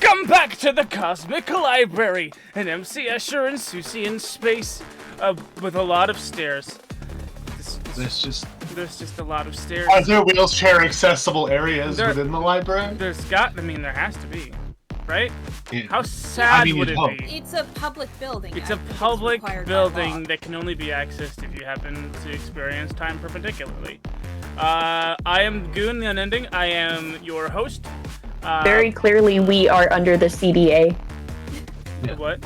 Welcome back to the Cosmic Library, an MC Escher and Susie in space, with a lot of stairs. There's just a lot of stairs. Are there wheelchair accessible areas within the library? There has to be, right? How sad would it be? It's a public building. It's a public building that can only be accessed if you happen to experience time perpendicularly. I am Goon the Unending. I am your host. Very clearly, we are under the CDA. The what?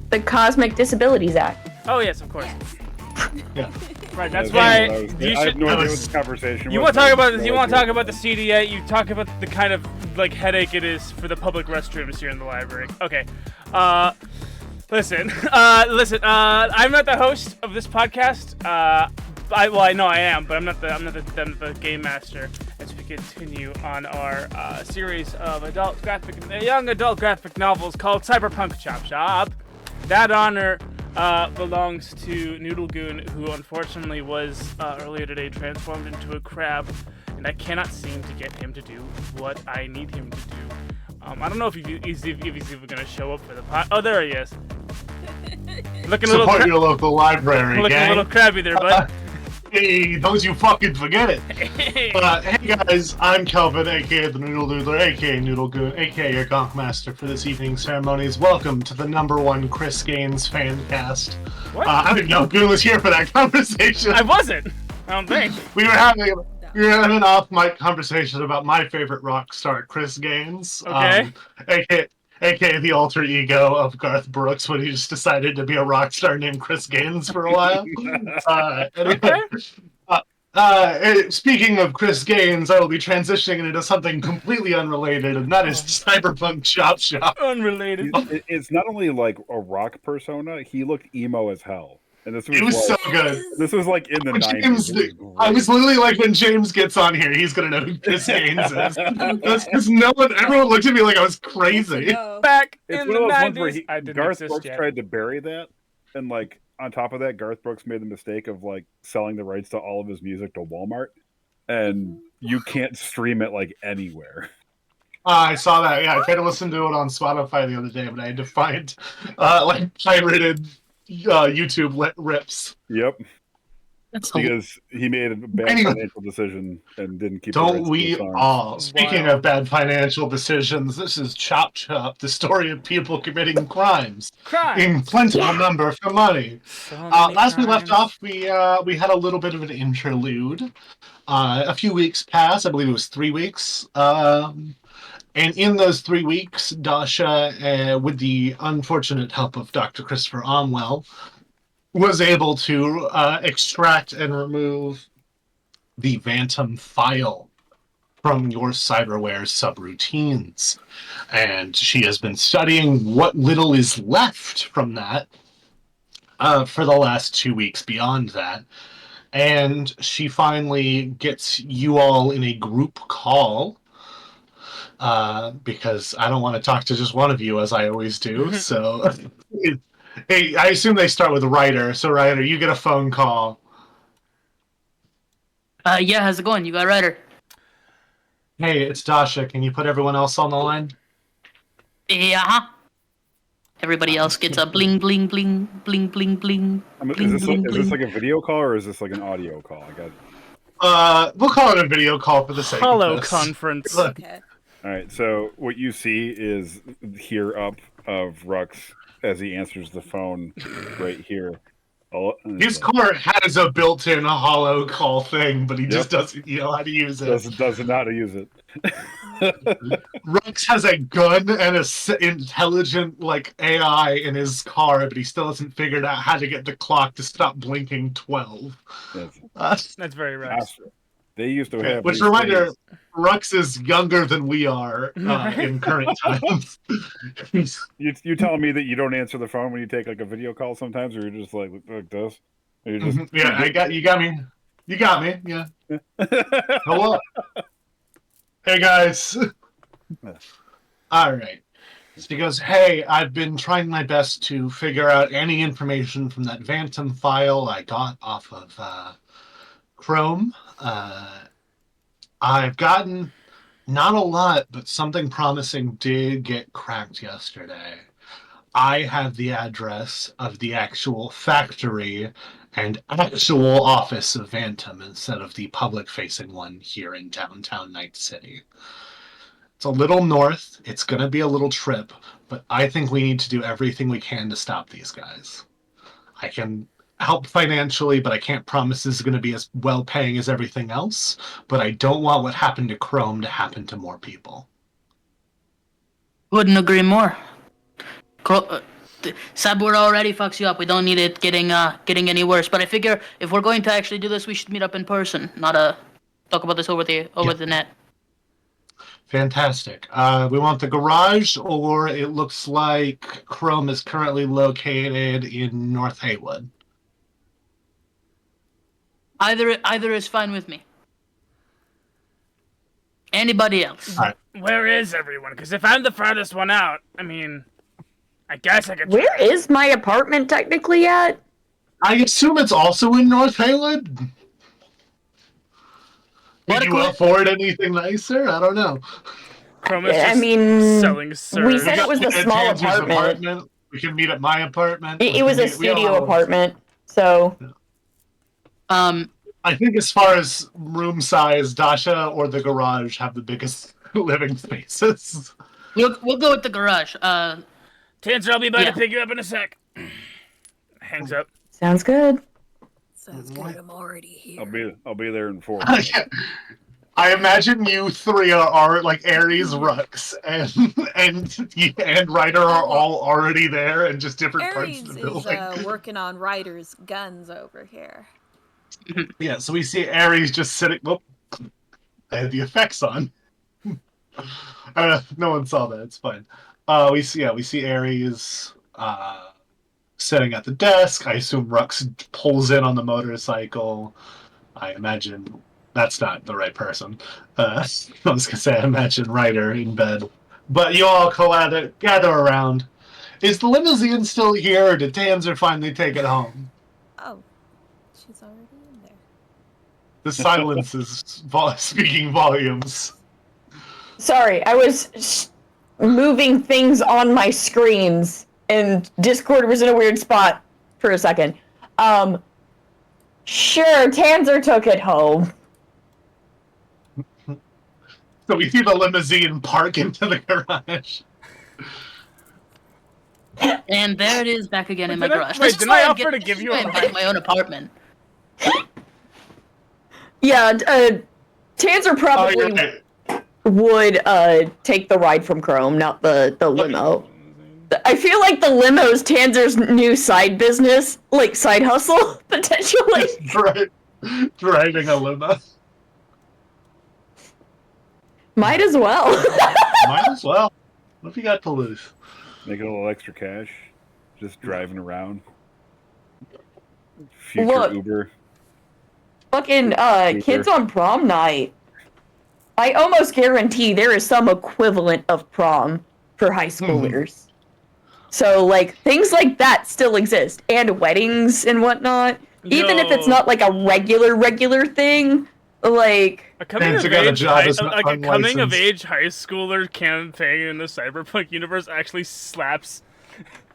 The Cosmic Disabilities Act. Oh yes, of course. Yeah. Right. That's why you should. I have no idea what the conversation. You want to talk about this? You want to talk about the CDA? You talk about the kind of like headache it is for the public restrooms here in the library. Okay. Listen. I'm not the host of this podcast. I know I am, but I'm not the game master. As we continue on our series of young adult graphic novels called Cyberpunk Chop Shop. That honor belongs to Noodle Goon, who unfortunately was earlier today transformed into a crab, and I cannot seem to get him to do what I need him to do. I don't know if he's even going to show up for the pod. Oh, there he is. Looking Support your local library, looking gang. a little crabby there, bud. Hey, don't you fucking forget it. Hey guys, I'm Kelvin, aka the Thenoodledoodler, aka Noodle Goon, aka your Gonk Master for this evening's ceremonies. Welcome to the #1 Chris Gaines fan cast. What? I didn't know Goon was here for that conversation. I wasn't. I don't think. We were having an off-mic conversation about my favorite rock star, Chris Gaines. Okay. AKA the alter ego of Garth Brooks when he just decided to be a rock star named Chris Gaines for a while. Speaking of Chris Gaines, I will be transitioning into something completely unrelated, and that is Cyberpunk Chop Shop. Unrelated. It's not only like a rock persona; he looked emo as hell. And this was, it was so good. This was like in the James, 90s. I was literally like, when James gets on here, he's gonna know who Chris Gaines is. Because everyone looked at me like I was crazy. Back It's in one the of those ones 90s. where I didn't Garth exist Brooks yet. tried to bury that, and like on top of that, Garth Brooks made the mistake of like selling the rights to all of his music to Walmart, and you can't stream it like anywhere. I saw that. Yeah, I tried to listen to it on Spotify the other day, but I had to find like pirated YouTube rips. Yep. Because he made a bad financial decision and didn't keep. Don't we all? Speaking of bad financial decisions, this is Chop Chop, the story of people committing crimes in plentiful number for money. Last we left off, we had a little bit of an interlude. A few weeks passed. I believe it was 3 weeks. And in those 3 weeks, Dasha, with the unfortunate help of Dr. Christopher Omwell, was able to extract and remove the Phantom file from your cyberware subroutines. And she has been studying what little is left from that for the last 2 weeks beyond that. And she finally gets you all in a group call. Because I don't want to talk to just one of you, as I always do. So, hey, I assume they start with Ryder. So, Ryder, you get a phone call. Yeah, how's it going? You got Ryder. Hey, it's Dasha. Can you put everyone else on the line? Yeah. Everybody else gets a bling, bling, bling, bling, bling, bling. Is this like a video call or is this like an audio call? I got. We'll call it a video call for the sake of this. Conference. Okay. All right, so what you see is here up of Rux as he answers the phone right here. His car has a built-in hollow call thing, but he just doesn't know how to use it. Doesn't know how to use it. Rux has a gun and a intelligent like AI in his car, but he still hasn't figured out how to get the clock to stop blinking 12. That's very right. They used to have. Which reminder, Rux is younger than we are in current times. You telling me that you don't answer the phone when you take like a video call sometimes, or you're just like this? Or you're just yeah, you got me. You got me. Yeah. Hello. Hey guys. All right. So he goes, hey, I've been trying my best to figure out any information from that Phantom file I got off of Chrome. I've gotten Not a lot, but something promising did get cracked yesterday. I have the address of the actual factory and actual office of Phantom instead of the public-facing one here in downtown Night City. It's a little north. It's going to be a little trip, but I think we need to do everything we can to stop these guys. I can help financially, but I can't promise this is going to be as well-paying as everything else, but I don't want what happened to Chrome to happen to more people. Couldn't agree more. Cyborg already fucks you up. We don't need it getting any worse. But I figure if we're going to actually do this, we should meet up in person, not talk about this over the net. Fantastic. We want the garage, or it looks like Chrome is currently located in North Haywood. Either is fine with me. Anybody else? All right. Where is everyone? Because if I'm the farthest one out, I mean, I guess I could. Where is my apartment technically at? I assume it's also in North Haywood. Did you afford anything nicer? I don't know. Chrome is just selling serves. We said it was a small apartment. We can meet at my apartment. It was a studio apartment, so. I think as far as room size, Dasha or the garage have the biggest living spaces. We'll go with the garage. Tanzer, I'll be by to pick you up in a sec. Hangs up. Sounds good. Sounds good. I'm already here. I'll be there in 4. I imagine you three are like Ares, Rux, and Ryder are all already there in just different parts of the building. Ares is working on Ryder's guns over here. Yeah, so we see Ares just sitting. Whoop, I had the effects on. No one saw that. It's fine. We see Ares sitting at the desk. I assume Rux pulls in on the motorcycle. I imagine that's not the right person. I was gonna say I imagine Ryder in bed, but you all gather around. Is the limousine still here, or did Tanzer finally take it home? Oh, she's already in there. The silence is speaking volumes. Sorry, I was moving things on my screens, and Discord was in a weird spot for a second. Sure, Tanzer took it home. So we see the limousine park into the garage. And there it is, back again in my garage. Wait, didn't I offer to give you my own apartment? Yeah, Tanzer probably would take the ride from Chrome, not the limo. I feel like the limo's Tanzer's new side business, like side hustle, potentially. Driving a limo. Might as well. Might as well. What have you got to lose? Make a little extra cash. Just driving around. Future Uber. Fucking kids on prom night. I almost guarantee there is some equivalent of prom for high schoolers. So, like, things like that still exist. And weddings and whatnot. Even if it's not, like, a regular thing. Like... A coming-of-age high schooler campaign in the cyberpunk universe actually slaps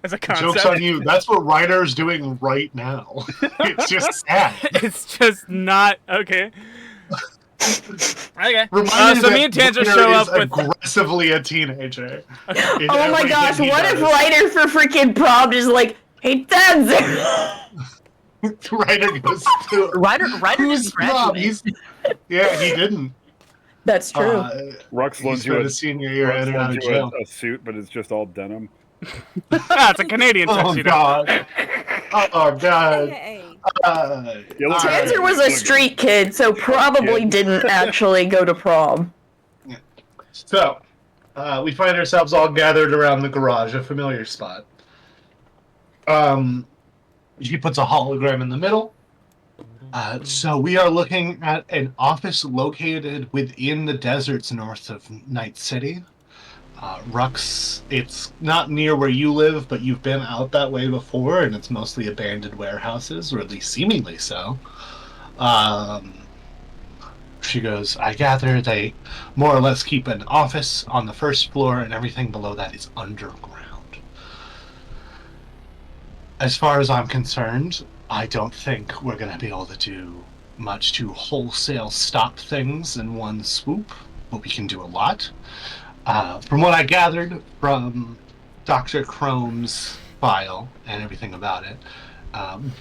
as a concept. Joke's on you. That's what Ryder's doing right now. It's just sad. It's just not... Okay. Okay. So me and Tanzer show up with aggressively a teenager. Oh my gosh! What if Ryder for freaking prom is like, "Hey, Tanzer." Ryder goes to Ryder didn't graduate. Yeah, he didn't. That's true. Rux loans you a senior year in and out of jail. A suit, but it's just all denim. It's a Canadian tuxedo. Oh god. Hey. Tanzer was a street kid, so probably didn't actually go to prom. Yeah. So, we find ourselves all gathered around the garage, a familiar spot. She puts a hologram in the middle. So we are looking at an office located within the deserts north of Night City. Rux, it's not near where you live, but you've been out that way before, and it's mostly abandoned warehouses, or at least seemingly so. She goes, I gather they more or less keep an office on the first floor and everything below that is underground. As far as I'm concerned, I don't think we're going to be able to do much to wholesale stop things in one swoop, but we can do a lot. From what I gathered from Dr. Chrome's file and everything about it,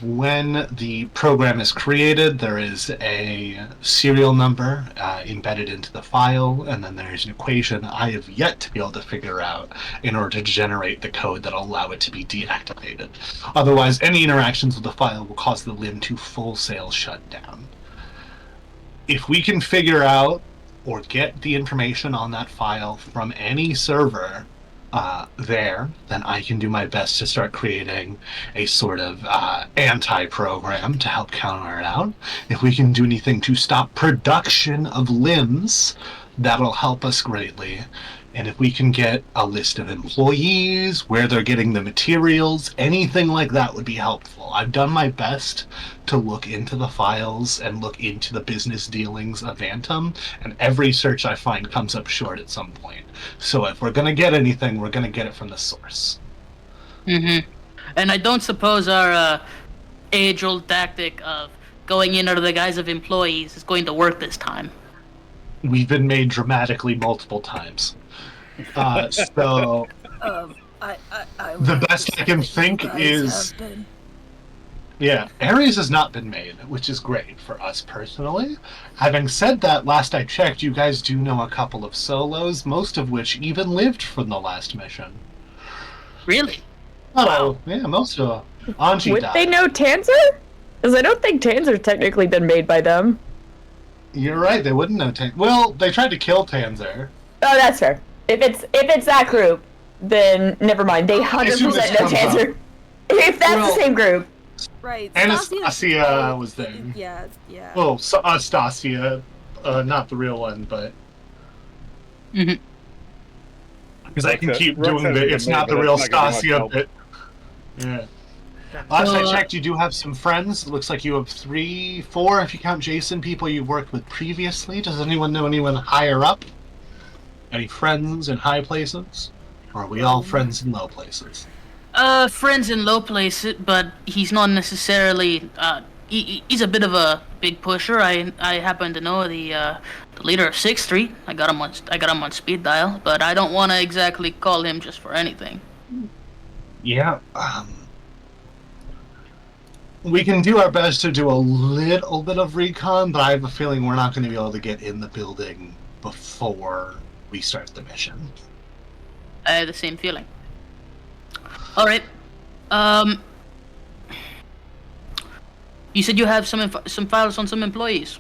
when the program is created, there is a serial number embedded into the file, and then there's an equation I have yet to be able to figure out in order to generate the code that'll allow it to be deactivated. Otherwise, any interactions with the file will cause the LIM to wholesale shut down. If we can figure out or get the information on that file from any server there, then I can do my best to start creating a sort of anti-program to help counter it out. If we can do anything to stop production of limbs, that'll help us greatly. And if we can get a list of employees, where they're getting the materials, anything like that would be helpful. I've done my best to look into the files and look into the business dealings of Phantom, and every search I find comes up short at some point. So if we're going to get anything, we're going to get it from the source. Mm-hmm. And I don't suppose our age-old tactic of going in under the guise of employees is going to work this time. We've been made dramatically multiple times. So the best I can think is, yeah, Ares has not been made, which is great for us personally. Having said that, last I checked, you guys do know a couple of solos, most of which even lived from the last mission. Really? Oh, yeah, most of them. Anji Would died. they know Tanzer? Because I don't think Tanzer's technically been made by them. You're right, they wouldn't know Tanzer. Well, they tried to kill Tanzer. Oh, that's fair. If it's that group, then never mind. They 100% know Tanzer. If that's the same group. Right. Anastasia was there. Yeah. Well, Anastasia, not the real one, but... Mm-hmm. Because I can keep doing the it's not the real Stasia bit. Yeah. Last I checked, you do have some friends. It looks like you have 3, 4, if you count Jason, people you worked with previously. Does anyone know anyone higher up? Any friends in high places? Or are we all friends in low places? Friends in low places, but he's not necessarily, he's a bit of a big pusher. I happen to know the leader of 6th Street. I got him on speed dial, but I don't want to exactly call him just for anything. Yeah, we can do our best to do a little bit of recon, but I have a feeling we're not going to be able to get in the building before we start the mission. I have the same feeling. All right. You said you have some files on some employees.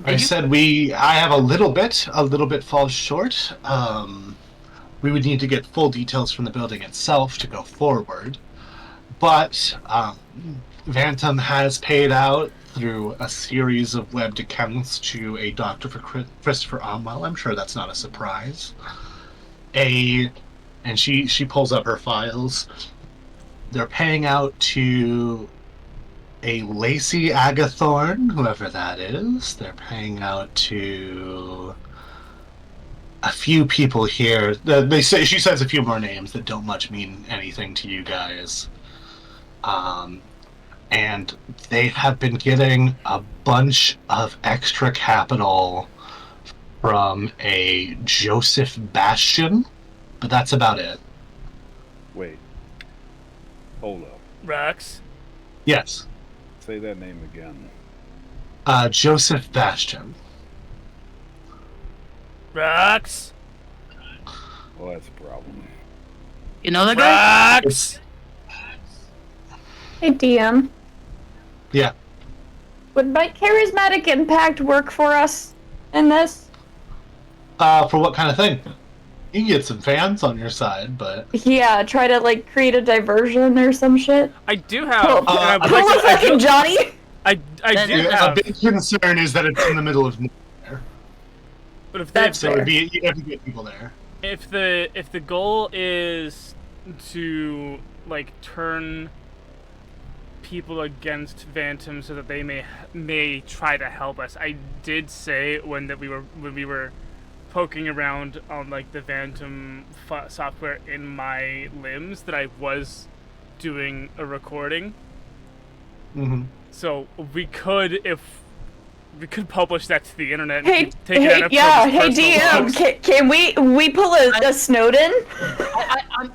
I said I have a little bit falls short. We would need to get full details from the building itself to go forward. But Phantom has paid out through a series of webbed accounts to a doctor for Christopher Amwell. I'm sure that's not a surprise. And she pulls up her files. They're paying out to a Lacey Agathorn, whoever that is. They're paying out to a few people here. She says a few more names that don't much mean anything to you guys. And they have been getting a bunch of extra capital from a Joseph Bastian, but that's about it. Wait. Hold up. Rex? Yes. Say that name again. Joseph Bastian. Rex? Well, that's a problem. You know that guy? Rex! Hey, DM. Yeah. Would my charismatic impact work for us in this? For what kind of thing? You can get some fans on your side, but... Yeah, try to, create a diversion or some shit. I do have... Johnny! I do have... A big concern is that it's in the middle of nowhere. But if That's So fair. you have to get people there. If the goal is to, turn people against Phantom so that they may try to help us. I did say when we were poking around on like the Phantom software in my limbs that I was doing a recording. Mm-hmm. So we could publish that to the internet. Hey, and take it out of DM, can we pull a Snowden? I'm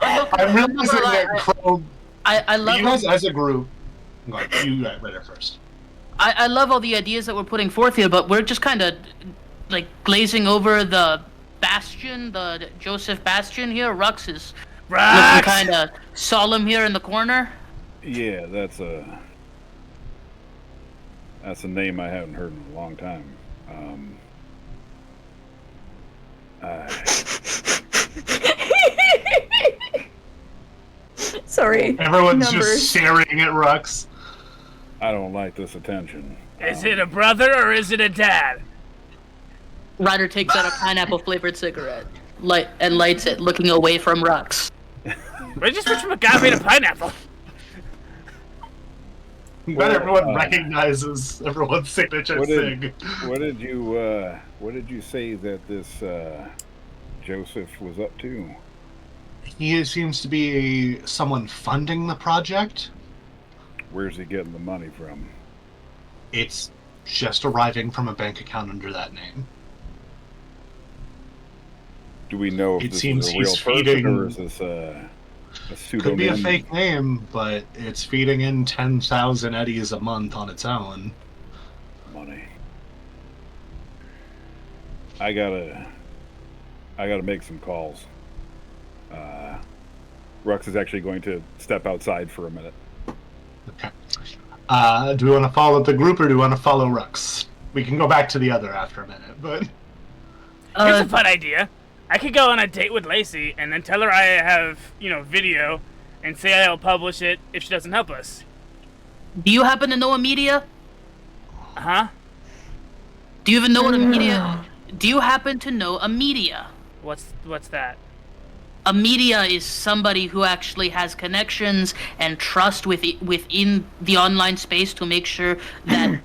realizing that Chrome. I love you guys as a group. You read it first. I love all the ideas that we're putting forth here, but we're just kind of like glazing over the Bastion, the Joseph Bastion here. Rux is looking kind of solemn here in the corner. Yeah, that's a name I haven't heard in a long time. Sorry. Everyone's just staring at Rux. I don't like this attention. Is it a brother or is it a dad? Ryder takes out a pineapple-flavored cigarette, lights it, looking away from Rux. We just switched from agave to pineapple. But everyone recognizes everyone's signature thing. What did you say that this Joseph was up to? He seems to be someone funding the project. Where's he getting the money from? It's just arriving from a bank account under that name. Do we know if this is a real person or is this a pseudonym? Could be a fake name, but it's feeding in 10,000 eddies a month on its own. Money. I gotta make some calls. Rux is actually going to step outside for a minute. Okay. Do we want to follow the group or do we want to follow Rux? We can go back to the other after a minute, but... Here's a fun idea. I could go on a date with Lacey and then tell her I have, video, and say I'll publish it if she doesn't help us. Do you happen to know a media? Huh? Do you even know what a media? Do you happen to know a media? What's that? A media is somebody who actually has connections and trust within the online space to make sure that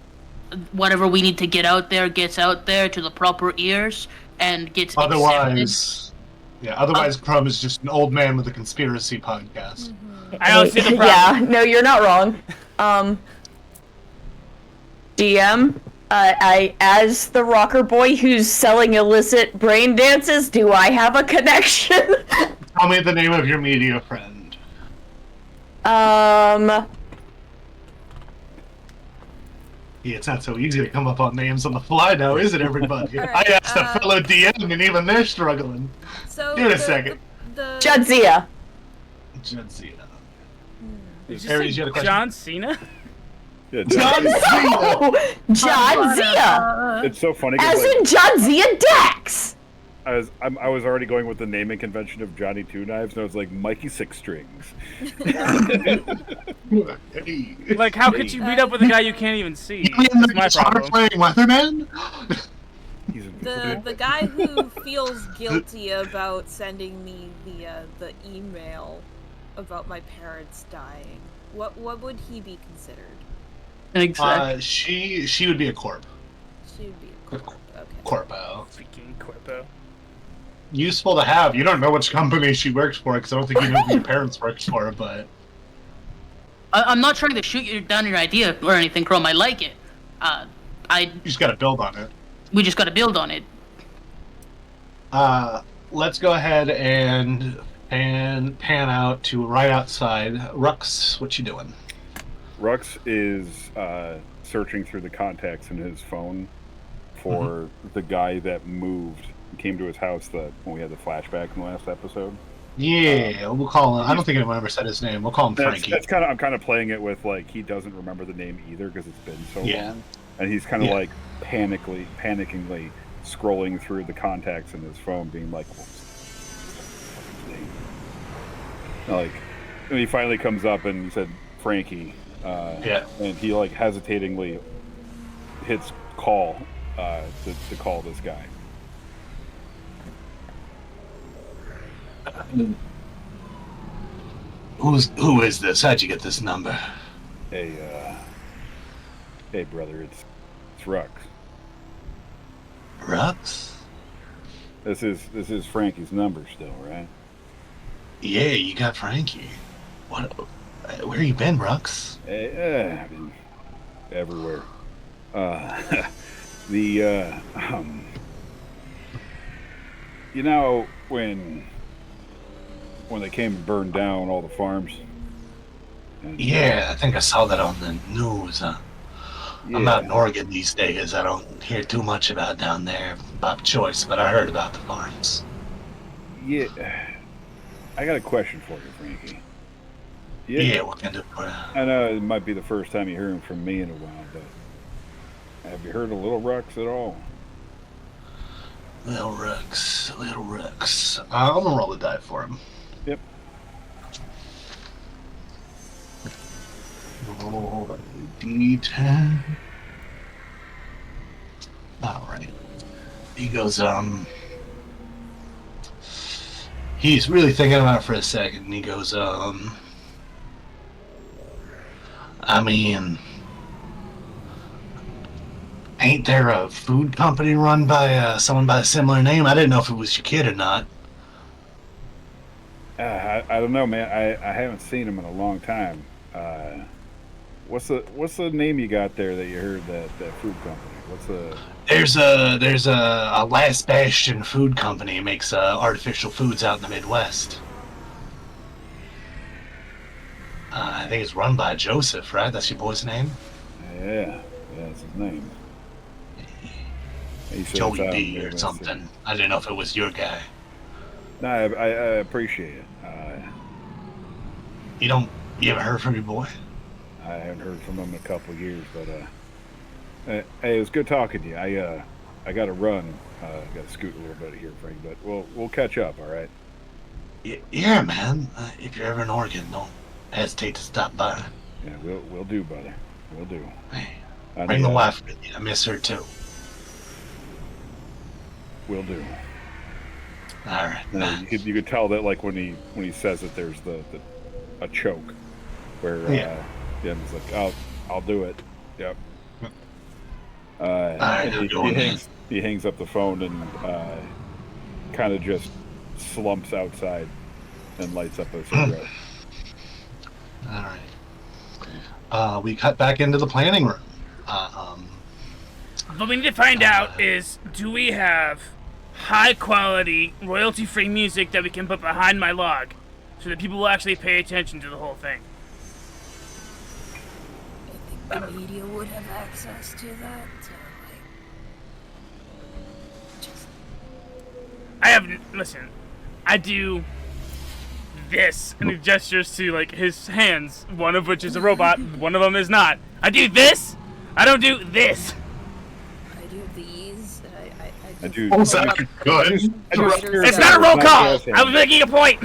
whatever we need to get out there gets out there to the proper ears and gets otherwise Chrome is just an old man with a conspiracy podcast. I don't see the problem. Yeah, no, you're not wrong. DM, as the rocker boy who's selling illicit brain dances, do I have a connection? Tell me the name of your media friend. Yeah, it's not so easy to come up on names on the fly now, is it, everybody? Right, I asked a fellow DM, and even they're struggling. So Give it a second. Jadzia. Jadzia. Did you Harry, say you had a question? John Cena? Yeah, No! Jadzia! it's so funny. As in Jadzia Dax! I was already going with the naming convention of Johnny Two Knives, and I was like, Mikey Six Strings. Like, how could you meet up with a guy you can't even see? You mean the That's my problem. guitar-playing Weatherman? The guy who feels guilty about sending me the email about my parents dying. What would he be considered? Exactly. She would be a corp. She would be a corp. Okay. Corpo. Freaking Corpo. Useful to have. You don't know which company she works for, because I don't think you know who your parents worked for, but... I'm not trying to shoot you down your idea or anything, Chrome. I like it. You just gotta build on it. We just gotta build on it. Let's go ahead and pan out to right outside. Rux, what you doing? Rux is searching through the contacts in his phone for the guy that moved, came to his house when we had the flashback in the last episode. Yeah, we'll call him. I don't think anyone ever said his name. We'll call him Frankie. I'm kind of playing it with like he doesn't remember the name either because it's been so long, and he's kind of like panicking scrolling through the contacts in his phone, being like, "What's his name?" Like, and he finally comes up and he said Frankie, and he like hesitatingly hits call to call this guy. Who is this? How'd you get this number? Hey, brother, it's Rux. Rux? This is Frankie's number still, right? Yeah, you got Frankie. What? Where you been, Rux? I've been everywhere. You know when they came and burned down all the farms. And, Yeah, I think I saw that on the news. I'm out in Oregon these days. I don't hear too much about down there by choice, but I heard about the farms. Yeah, I got a question for you, Frankie. Yeah, what can I do for you? I know it might be the first time you're hearing from me in a while, but have you heard of Little Rux at all? Little Rux. I'm gonna roll the die for him. Yep. Roll a D10. Alright. He goes, he's really thinking about it for a second, and he goes, I mean, ain't there a food company run by someone by a similar name? I didn't know if it was your kid or not. I don't know, man. I haven't seen him in a long time. What's the name you got there that you heard that food company? What's the? There's a Last Bastion food company makes artificial foods out in the Midwest. I think it's run by Joseph, right? That's your boy's name? Yeah, that's his name. Joey D or something. I didn't know if it was your guy. No, I appreciate it. You haven't heard from your boy? I haven't heard from him in a couple of years, but hey, it was good talking to you. I got to run. Got to scoot a little bit here, Frank, but we'll catch up. All right. Yeah, man. If you're ever in Oregon, don't hesitate to stop by. Yeah, we'll do, brother. We'll do. Hey, bring the wife with you. I miss her too. Will do. All right. You could tell that, like, when he says it, there's a choke where he's like, I'll do it. Yep. He hangs up the phone and kind of just slumps outside and lights up a cigarette. All right. We cut back into the planning room. What we need to find out is, do we have high-quality, royalty-free music that we can put behind my log so that people will actually pay attention to the whole thing? I think the media would have access to that. Listen, I do this, and he gestures to, like, his hands, one of which is a robot, one of them is not. I do this, I don't do this. I do these, I do. Oh, that good. It's not a roll call! I was making a point!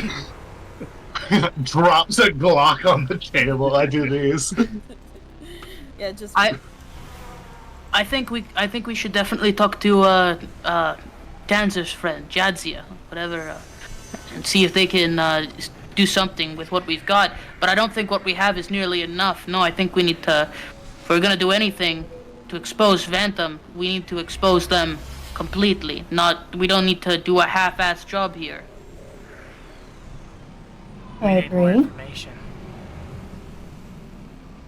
Drops a Glock on the table. I do these. Yeah, just. I think we should definitely talk to Danzer's friend, Jadzia, whatever, and see if they can do something with what we've got. But I don't think what we have is nearly enough. No, I think we need to, if we're gonna do anything to expose Phantom, we need to expose them completely. We don't need to do a half-assed job here. I agree.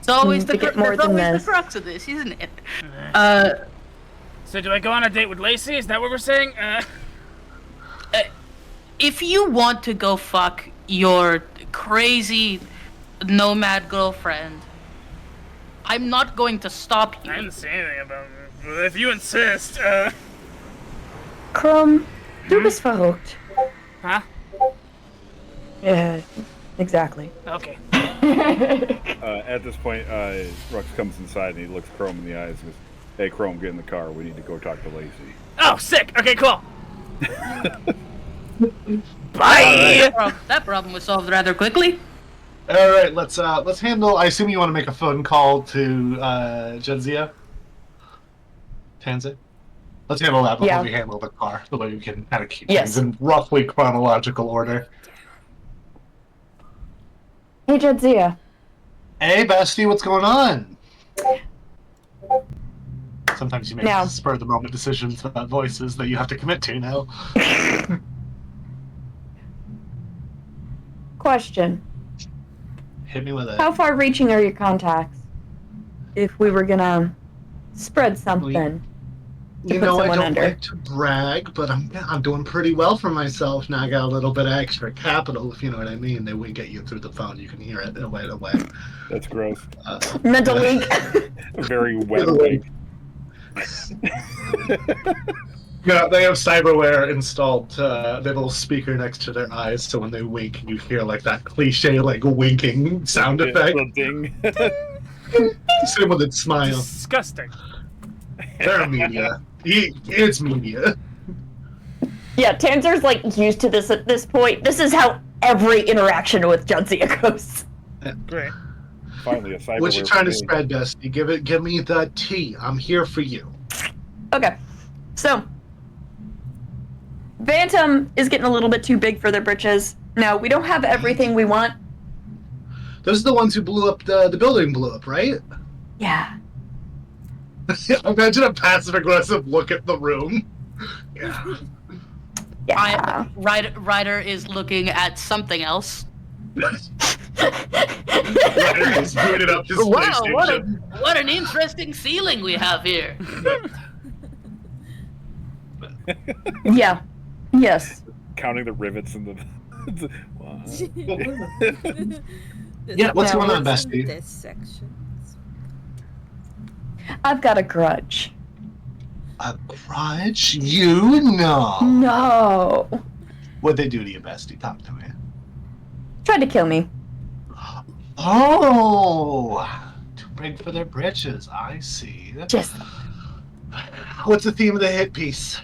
It's always the crux of this, isn't it? So do I go on a date with Lacey? Is that what we're saying? If you want to go fuck your crazy nomad girlfriend, I'm not going to stop you. I didn't say anything about it. But if you insist, Chrome, du bist verrückt. Huh? Yeah, exactly. Okay. At this point, Rux comes inside and he looks Chrome in the eyes and goes, "Hey, Chrome, get in the car. We need to go talk to Lacey." Oh, sick. Okay, cool. Bye. That problem was solved rather quickly. All right, let's handle. I assume you want to make a phone call to Jadzia, Tanzan. Let's handle that before we handle the car, the way we can kind of keep things in roughly chronological order. Hey, Jadzia. Hey, bestie, what's going on? Sometimes you make spur-of-the-moment decisions about voices that you have to commit to now. Question. Hit me with it. How far-reaching are your contacts? If we were gonna spread something. You know, I don't like to brag, but I'm doing pretty well for myself now. I got a little bit of extra capital, if you know what I mean. They wink at you through the phone. You can hear it right away. That's gross. Mental wink. Very wet wink. Yeah, they have cyberware installed. They have a little speaker next to their eyes, so when they wink, you hear like that cliche, like winking sound effect. Ding. Same with its smile. Disgusting. They're media. It's media. Yeah, Tanzer's like used to this at this point. This is how every interaction with Jadzia goes. Great. Finally, a cyber. What you trying to spread, Dusty? Give me the tea. I'm here for you. Okay, so Bantam is getting a little bit too big for their britches. Now we don't have everything we want. Those are the ones who blew up the building blew up, right? Yeah. Imagine a passive-aggressive look at the room. Yeah. Yeah. Ryder is looking at something else. Ryder just booted up his Wow, PlayStation. what an interesting ceiling we have here. Yeah. Yes. Counting the rivets in the. Yeah, what's going on, bestie? This section. I've got a grudge. A grudge? You know. No. What'd they do to you, bestie? Talk to me. Tried to kill me. Oh, too big for their britches. I see. Just. What's the theme of the hit piece?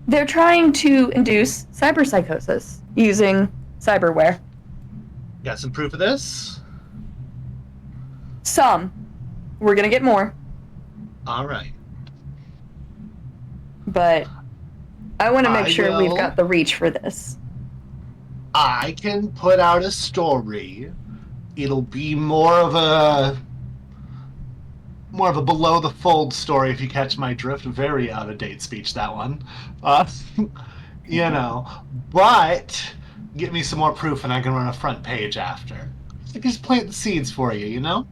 They're trying to induce cyberpsychosis using cyberware. Got some proof of this? Some. We're gonna get more. All right. But I want to make sure we've will- got the reach for this. I can put out a story. It'll be more of a below the fold story, if you catch my drift. Very out of date speech, that one. You know, but get me some more proof and I can run a front page after. I just plant the seeds for you, you know?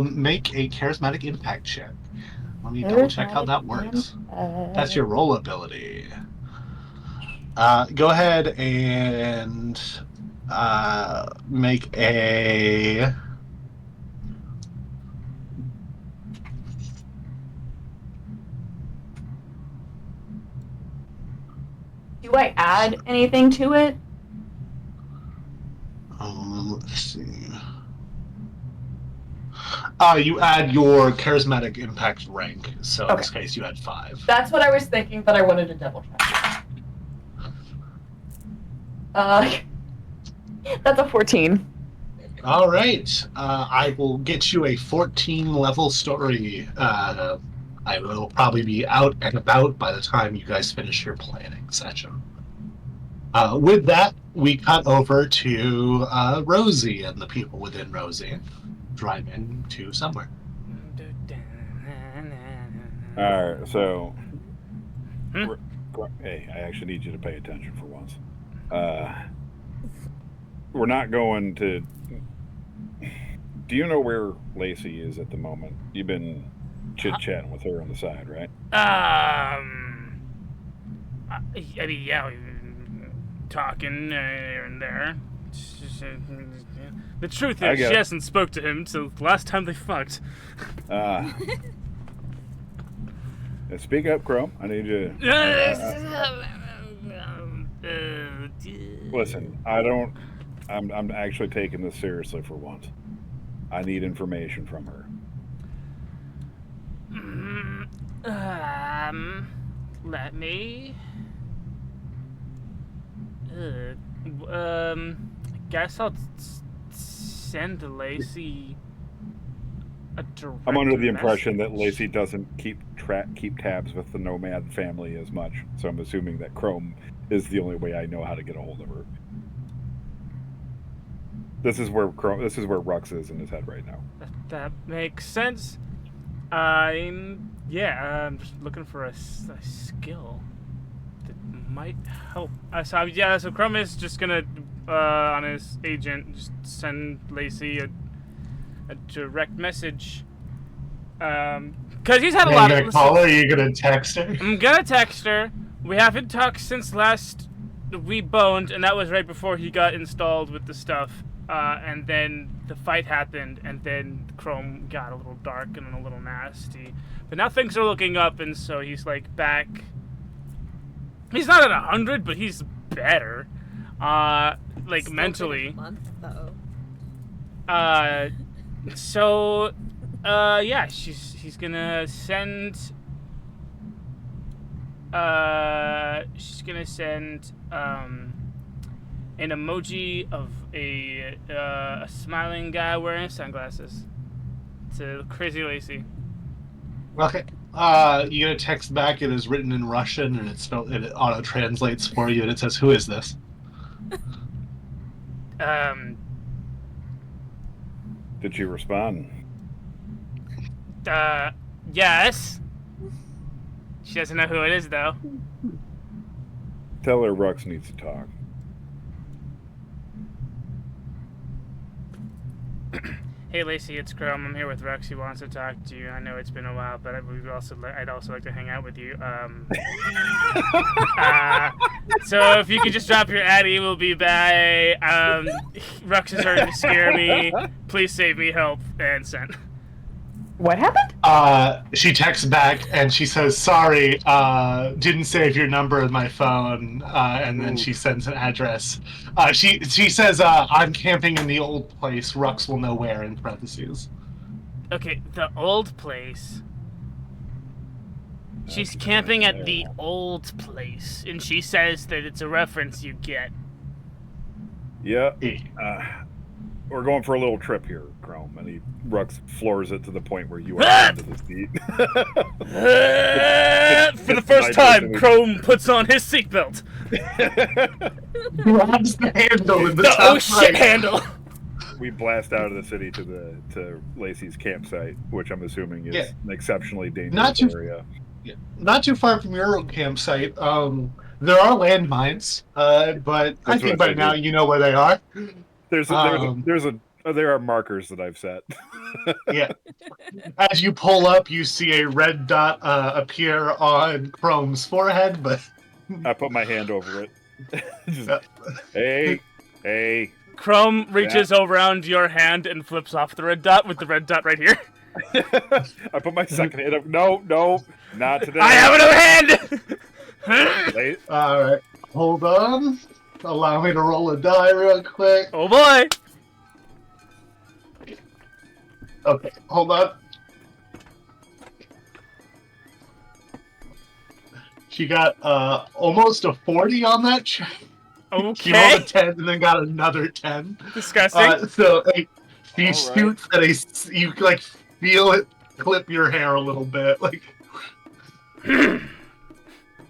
Make a charismatic impact check. Let me double check how that works. That's your roll ability. Go ahead and make a... Do I add anything to it? Let's see. You add your charismatic impact rank, so in this case you add 5. That's what I was thinking, but I wanted to double check. That's a 14. All right. I will get you a 14 level story. I will probably be out and about by the time you guys finish your planning session. With that, we cut over to Rosie and the people within Rosie. Drive into somewhere. Alright, so... Hey, I actually need you to pay attention for once. We're not going to... Do you know where Lacey is at the moment? You've been chit-chatting with her on the side, right? I mean, yeah, we've been talking here and there. The truth is, she hasn't spoke to him till the last time they fucked. Speak up, Chrome. I need you. Listen, I'm actually taking this seriously for once. I need information from her. Let me. I guess I'll send Lacey a direct I'm under the impression message. that Lacey doesn't keep tabs with the Nomad family as much, so I'm assuming that Chrome is the only way I know how to get a hold of her. This is where Rux is in his head right now. That makes sense. I'm just looking for a skill that might help. So Chrome is just gonna on his agent just send Lacey a direct message. Cause he's had a lot of. Are you gonna call her? Or are you gonna text her? I'm gonna text her. We haven't talked since last we boned, and that was right before he got installed with the stuff. And then the fight happened, and then Chrome got a little dark and a little nasty. But now things are looking up, and so he's like back. He's not at 100, but he's better. Like Still mentally. been a month, though. So, yeah, he's gonna send. She's gonna send an emoji of a smiling guy wearing sunglasses to Crazy Lacey. Okay. You get a text back. It is written in Russian, and it auto translates for you, and it says, "Who is this?" Did she respond? Yes. She doesn't know who it is, though. Tell her Rux needs to talk. Hey Lacey, it's Chrome. I'm here with Rux. He wants to talk to you. I know it's been a while, but I'd also like to hang out with you. So if you could just drop your Addy, we'll be by. Rux is starting to scare me. Please save me, help, and send. What happened? She texts back and she says, "Sorry, didn't save your number in my phone." And then she sends an address. She says, "I'm camping in the old place. Rux will know where." In parentheses. Okay, the old place. She's camping at the old place, and she says that it's a reference you get. Yeah. We're going for a little trip here, Chrome, and Rux floors it to the point where you are under the seat. For the first time, Chrome puts on his seatbelt. Grabs the handle in the top oh shit right. handle. We blast out of the city to Lacey's campsite, which I'm assuming is an exceptionally dangerous area. Not too far from your campsite. There are landmines, but I think by now you know where they are. There are markers that I've set. Yeah. As you pull up, you see a red dot appear on Chrome's forehead, but I put my hand over it. Just, hey. Chrome reaches around your hand and flips off the red dot with the red dot right here. I put my second hand up. No, not today. I have another hand! Alright, hold on. Allow me to roll a die real quick. Oh boy! Okay, hold on. She got almost a 40 on that check. Okay. She rolled a 10 and then got another 10. Disgusting. So she shoots at you like feel it clip your hair a little bit, like.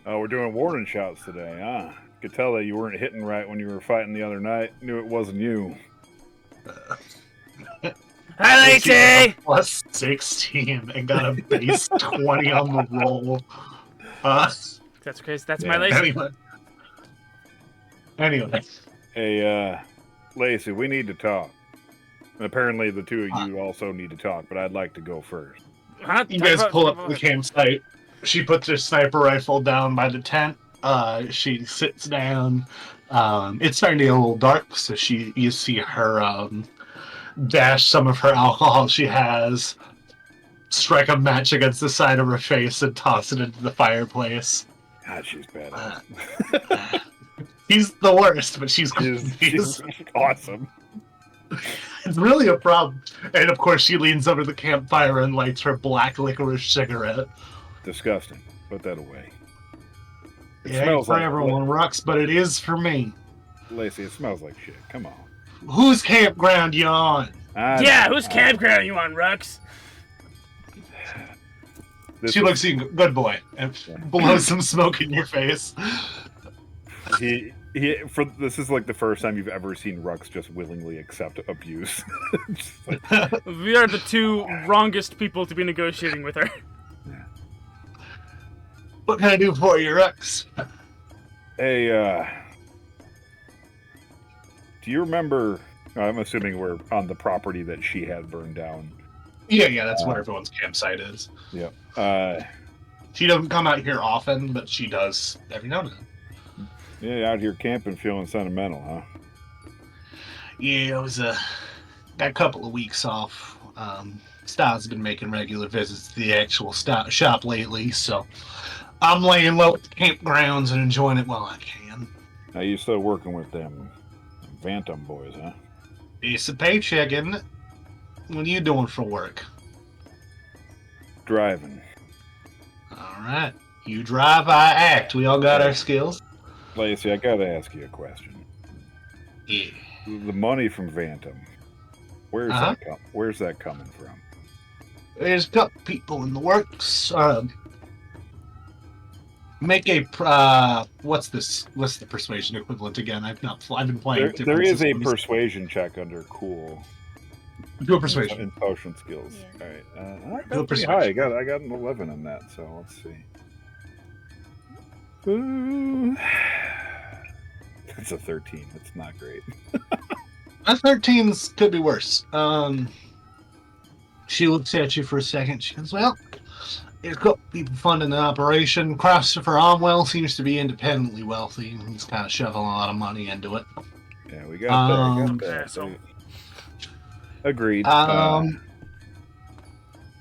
Oh, we're doing warning shots today, huh? Could tell that you weren't hitting right when you were fighting the other night. Knew it wasn't you. Hi, Lacey! Plus 16 and got a base 20 on the roll. That's crazy. That's my Lacey. Anyway. Hey, Lacey, we need to talk. And apparently the two of you also need to talk, but I'd like to go first. You guys pull up to the campsite. She puts her sniper rifle down by the tent. She sits down. It's starting to get a little dark, so you see her dash some of her alcohol she has, strike a match against the side of her face, and toss it into the fireplace. God, she's badass. He's the worst, but she's awesome. It's really a problem. And of course, she leans over the campfire and lights her black licorice cigarette. Disgusting. Put that away. It ain't for everyone, Rux, but it is for me. Lacey, it smells like shit. Come on. Whose campground you on? Whose campground you on, Rux? She looks at you, good boy, and blows some smoke in your face. He This is like the first time you've ever seen Rux just willingly accept abuse. Like, we are the two wrongest people to be negotiating with her. What can I do for you, Rux? Hey, do you remember? I'm assuming we're on the property that she had burned down. Yeah, that's where everyone's campsite is. Yeah. She doesn't come out here often, but she does every now and then. Yeah, out here camping, feeling sentimental, huh? Yeah, it was got a couple of weeks off. Styles been making regular visits to the actual shop lately, so I'm laying low at the campgrounds and enjoying it while I can. Now you still working with them Phantom boys, huh? It's a paycheck, isn't it? What are you doing for work? Driving. All right. You drive, I act. We all got our skills. Lacey, I gotta ask you a question. Yeah. The money from Phantom, where's that coming from? There's a couple people in the works. Make a what's the persuasion equivalent again? I've been playing. There is a persuasion check under cool. Do a persuasion and potion skills. Yeah. All right. Do a persuasion. High. I got an 11 on that. So let's see. Ooh. It's a 13. It's not great. A 13's could be worse. She looks at you for a second. She goes, "Well, there's a couple people funding the operation. Christopher Omwell seems to be independently wealthy. He's kind of shoveling a lot of money into it." Yeah, we got that. So. Agreed.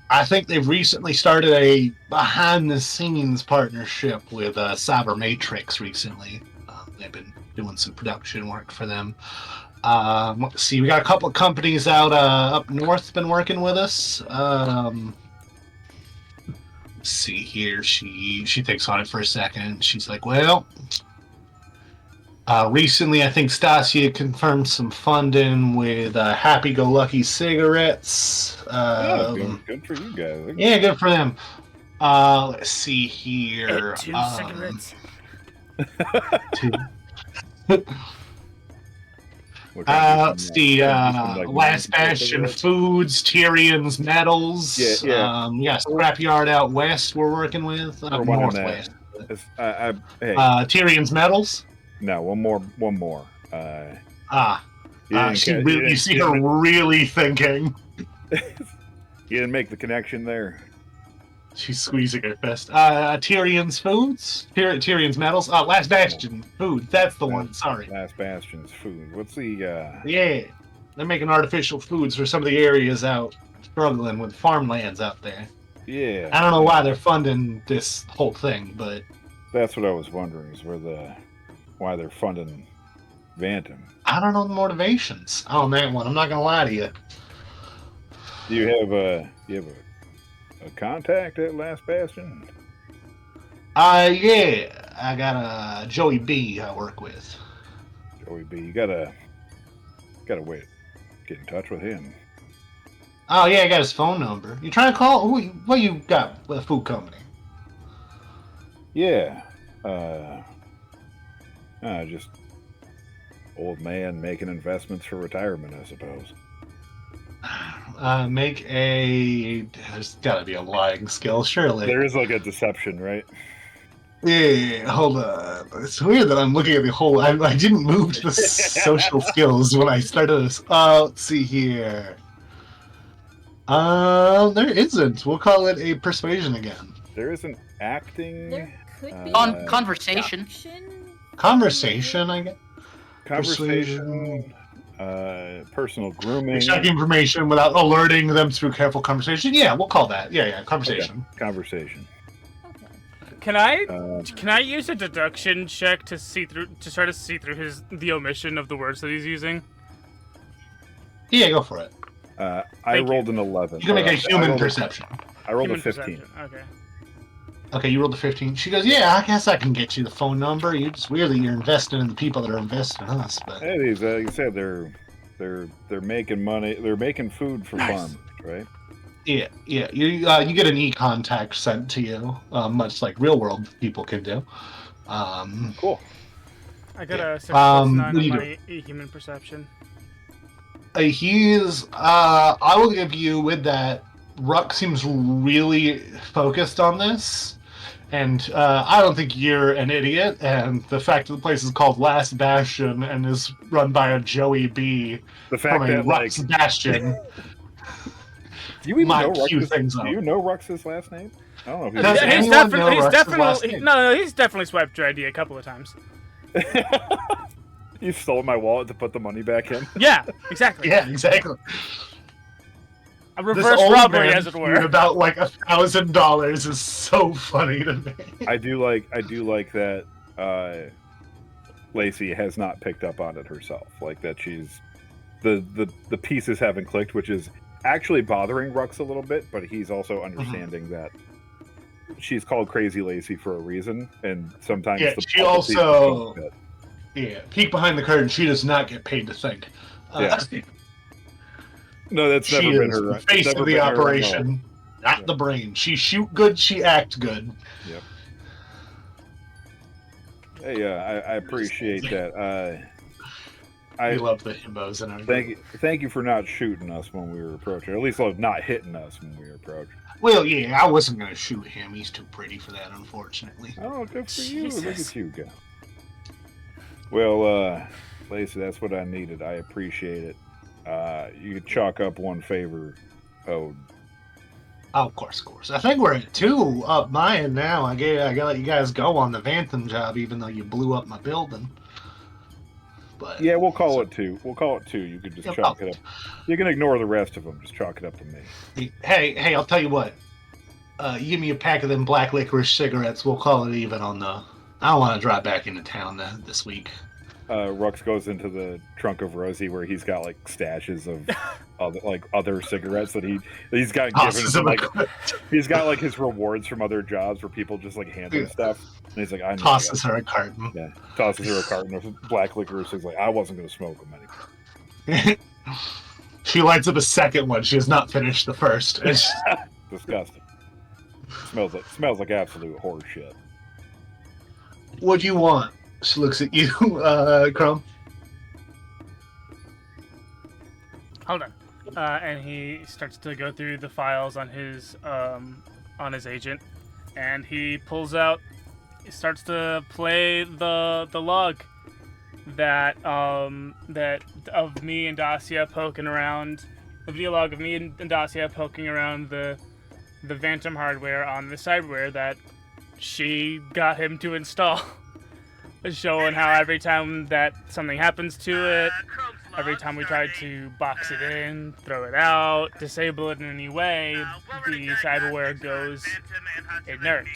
I think they've recently started a behind-the-scenes partnership with Cyber Matrix recently. They've been doing some production work for them. Let's see, we got a couple of companies out up north been working with us. Let's see here. She thinks on it for a second. She's like, well, recently I think Stasia confirmed some funding with Happy Go Lucky cigarettes. Good for you guys. Yeah, good for them. Let's see here. ep2 cigarettes. Let's see, Last Bastion Foods, Tyrion's Metals. Yeah. Scrapyard out west we're working with. Northwest. Hey. Tyrion's Metals. No, one more. You see her really thinking. You didn't make the connection there. She's squeezing her fist. Tyrion's Foods? Tyrion's Metals? Last Bastion Food. That's the one. Sorry. Last Bastion's Food. What's the... Yeah. They're making artificial foods for some of the areas out struggling with farmlands out there. Yeah. I don't know why they're funding this whole thing, but... That's what I was wondering, is why they're funding Phantom. I don't know the motivations on that one. I'm not going to lie to you. Do you have a contact at Last Bastion? Yeah. I got a Joey B I work with. Joey B. You gotta wait. Get in touch with him. Oh, yeah, I got his phone number. You trying to call? What you got with a food company? Yeah. Just old man making investments for retirement, I suppose. There's gotta be a lying skill, surely. There is like a deception, right? Yeah, hold on. It's weird that I'm looking at the whole... I didn't move to the social skills when I started this. Let's see here. There isn't. We'll call it a persuasion again. There isn't acting... There could be conversation. Conversation, I guess. Conversation. Personal grooming. Extract information without alerting them through careful conversation. Yeah, we'll call that. Yeah, conversation. Okay. Conversation. Okay. Can I use a deduction check to try to see through the omission of the words that he's using? Yeah, go for it. I rolled an 11. You can make a human perception. I rolled Human a 15. perception. Okay. Okay, you rolled a 15. She goes, yeah, I guess I can get you the phone number. It's weird that you're investing in the people that are investing in us. But Hey, these, like you said, they're making money. They're making food for farmers, right? yeah. You get an e-contact sent to you, much like real world people can do. Cool. I got a 6 plus 9 what are on you my human perception. I will give you with that, Ruck seems really focused on this, and I don't think you're an idiot, and the fact that the place is called Last Bastion and is run by a Joey B The fact from a that, Ruck's like... Bastion Do you even might know cue Rux's, things do up. you know Rux's last name? I don't know if you Does do. anyone know Rux's last name? He's definitely swiped your ID a couple of times. You stole my wallet to put the money back in? Yeah, exactly. Yeah, exactly. A This reverse old robbery, man as it for were. about like $1,000 is so funny to me. I do like that Lacey has not picked up on it herself. Like that she's the pieces haven't clicked, which is actually bothering Rux a little bit, but he's also understanding that she's called Crazy Lacey for a reason, and sometimes she also peek behind the curtain. She does not get paid to think. No, that's she never been is her the face of the operation, not the brain. She shoot good, she act good. Yep. Hey, I appreciate that. I love the himbos in our Thank you for not shooting us when we were approaching. Or at least not hitting us when we were approaching. Well, yeah, I wasn't going to shoot him. He's too pretty for that, unfortunately. Oh, good for you. Jesus. Look at you go. Well, Lacey, that's what I needed. I appreciate it. You could chalk up one favor. Oh, of course. I think we're at 2 up my end now. I gotta let you guys go on the Vantham job, even though you blew up my building. But yeah, we'll call it 2. We'll call it 2. You could just chalk it up. You can ignore the rest of them. Just chalk it up to me. Hey, I'll tell you what. You give me a pack of them black licorice cigarettes. We'll call it even on the... I don't want to drive back into town this week. Rux goes into the trunk of Rosie where he's got like stashes of other cigarettes that he's got given to, like he's got like his rewards from other jobs where people just like hand him stuff, and he's like, I tosses her a carton. Yeah, tosses her a carton of black licorice. He's like, I wasn't going to smoke them anymore. She lights up a second one. She has not finished the first. It's disgusting. Smells like absolute horse shit. What do you want? She looks at you, Crumb. Hold on. And he starts to go through the files on his agent, and he pulls out. He starts to play the log that of me and Dacia poking around. The video log of me and Dacia poking around the Vantum hardware on the cyberware that she got him to install. Showing how every time that something happens to it, every time we try to box it in, throw it out, disable it in any way, the cyberware goes inert.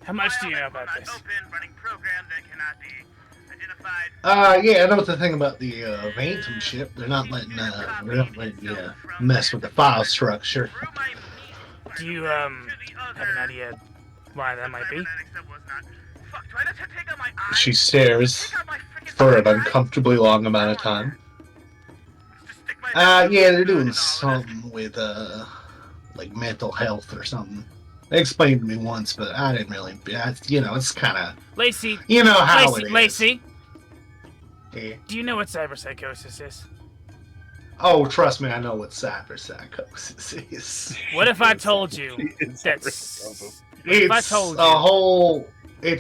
How much do you know about this? Yeah, I know the thing about the Vantum chip. They're not letting you mess with the file structure. Do you have an idea why that might be? She stares for an uncomfortably long amount of time. Yeah, they're doing something with like mental health or something. They explained to me once, but I didn't really. It's kind of Lacey. You know how it is. Lacey. Yeah. Do you know what cyberpsychosis is? Oh, trust me, I know what cyberpsychosis is. What if I told you that's... It's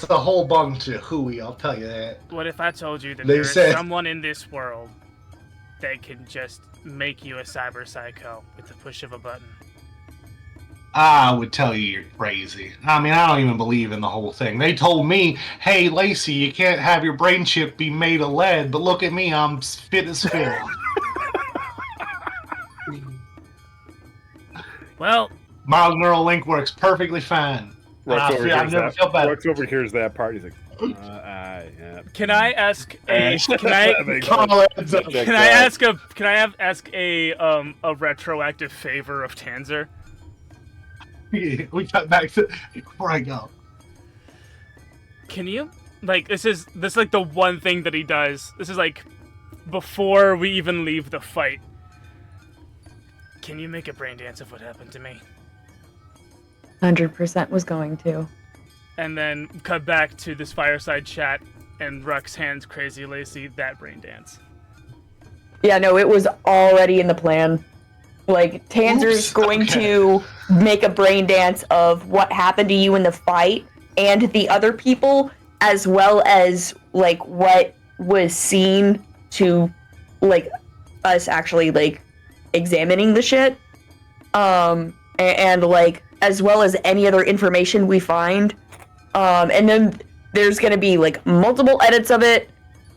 a whole bunch of hooey, I'll tell you that. What if I told you that there's someone in this world that can just make you a cyber psycho with the push of a button? I would tell you you're crazy. I mean, I don't even believe in the whole thing. They told me, hey, Lacey, you can't have your brain chip be made of lead, but look at me, I'm fit as fiddle. Well, my neural link works perfectly fine. I've never felt better. Rux overhears that part. He's like, yeah. Can I ask a retroactive favor of Tanzer? We got back to before I go. Can you this is like the one thing that he does. This is like before we even leave the fight. Can you make a brain dance of what happened to me? 100% was going to. And then cut back to this fireside chat, and Rux hands Crazy Lacey that brain dance. Yeah, no, it was already in the plan. Like, Tanzer's going to make a brain dance of what happened to you in the fight and the other people, as well as, like, what was seen to, like, us actually, like, examining the shit. And like, as well as any other information we find. And then there's gonna be, like, multiple edits of it,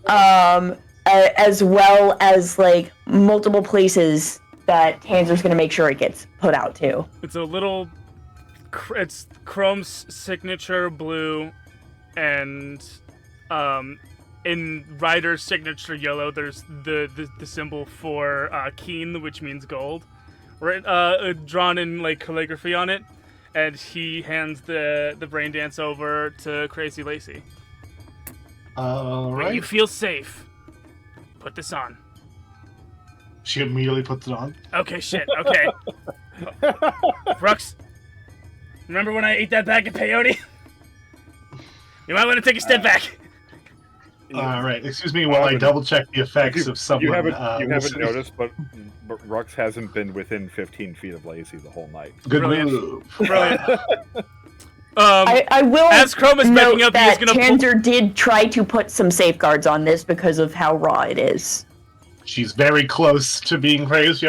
as well as, like, multiple places that Tanzer's gonna make sure it gets put out to. It's a little... It's Chrome's signature blue, and in Ryder's signature yellow, there's the symbol for Keen, which means gold, drawn in, like, calligraphy on it. And he hands the brain dance over to Crazy Lacey. All right. When you feel safe, put this on. She immediately puts it on. Okay, shit. Okay. Rux, remember when I ate that bag of peyote? You might want to take a step back. All right. Excuse me while I double check the effects of someone. You haven't noticed, but Rux hasn't been within 15 feet of Lacey the whole night. Good Brilliant. move. Brilliant. I will as Chrome is note making up, that he's gonna Tanzer did try to put some safeguards on this because of how raw it is. She's very close to being crazy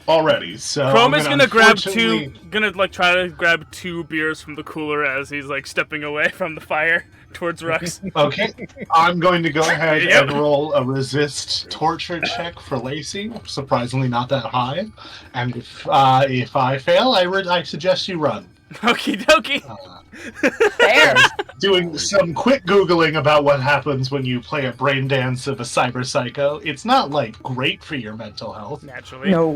already. So Chrome is gonna grab unfortunately- try to grab 2 beers from the cooler as he's, like, stepping away from the fire towards Rux. Okay, I'm going to go ahead Yep. and roll a resist torture check for Lacey. Surprisingly, not that high. And if I fail, I suggest you run. Okie dokie. Fair. Doing some quick googling about what happens when you play a brain dance of a cyber psycho. It's not, like, great for your mental health. Naturally. No.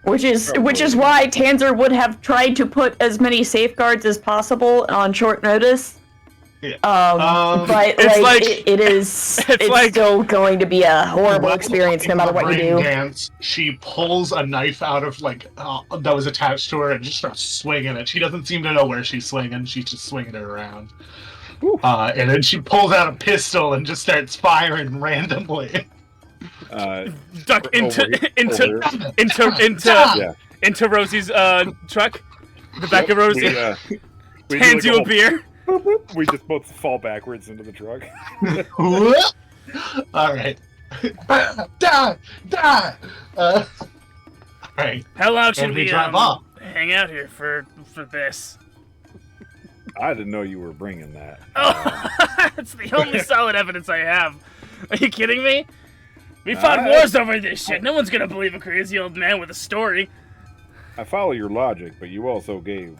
Which is why Tanzer would have tried to put as many safeguards as possible on short notice. Yeah. But It's like- it's still going to be a horrible experience no matter what you do. Dance, she pulls a knife out of, like, that was attached to her and just starts swinging it. She doesn't seem to know where she's swinging. She's just swinging it around. And then she pulls out a pistol and just starts firing randomly. Duck into Rosie's truck. The back of Rosie We hands do, you like, a beer. We just both fall backwards into the truck. All right. Die! All right. How long should And we we drive off. hang out here for this? I didn't know you were bringing that. Oh, that's the only solid evidence I have. Are you kidding me? We fought wars over this shit. No one's gonna believe a crazy old man with a story. I follow your logic, but you also gave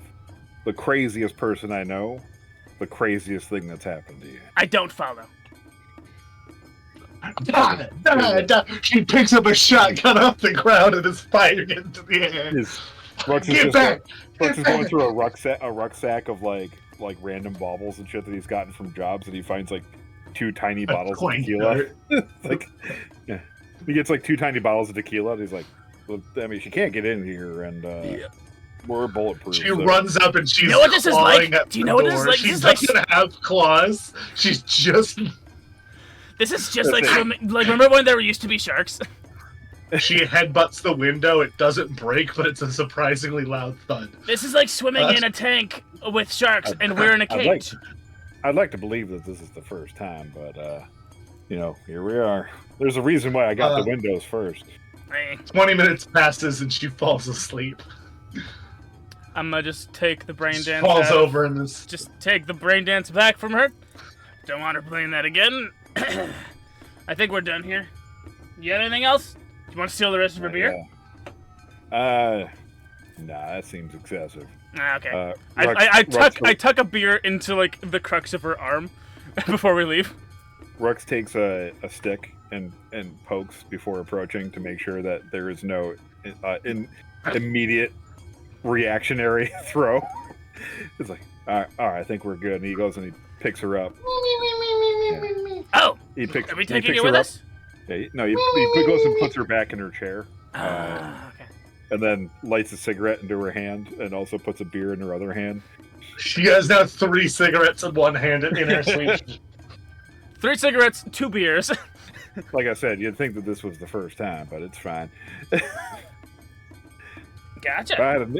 the craziest person I know the craziest thing that's happened to you. I don't follow. Die. She picks up a shotgun off the ground and is firing it into the air. Get back! Rux is going through a rucksack of like random baubles and shit that he's gotten from jobs, and he finds like 2 tiny bottles of tequila. Like, yeah, he gets like 2 tiny bottles of tequila. And he's like, well, I mean, she can't get in here, and we're bulletproof. She runs up and she's You know what this is like? clawing at Do you the know what this is door. like? She This is like- doesn't have claws. She's just... This is just like swimming. Like, remember when there used to be sharks? She headbutts the window. It doesn't break, but it's a surprisingly loud thud. This is like swimming in a tank with sharks, and we're in a cage. I'd like to believe that this is the first time, but you know, here we are. There's a reason why I got the windows first. Hey, 20 minutes passes and she falls asleep. I'm gonna just take the brain dance. Falls out. over in this. Just take the brain dance back from her. Don't want her playing that again. I think we're done here. You got anything else? Do you want to steal the rest of her beer? Nah, that seems excessive. Okay. Rux I tuck a beer into like the crux of her arm before we leave. Rux takes a stick and pokes before approaching to make sure that there is no immediate reactionary throw. It's like, all right, I think we're good. And he goes and he picks her up. Yeah. Oh, He picks. are we he taking picks it her with up. us? Yeah, he goes and puts her back in her chair. Okay. And then lights a cigarette into her hand and also puts a beer in her other hand She has now 3 cigarettes in one hand in her sleep. 3 cigarettes, 2 beers. Like I said, you'd think that this was the first time, but it's fine. Gotcha.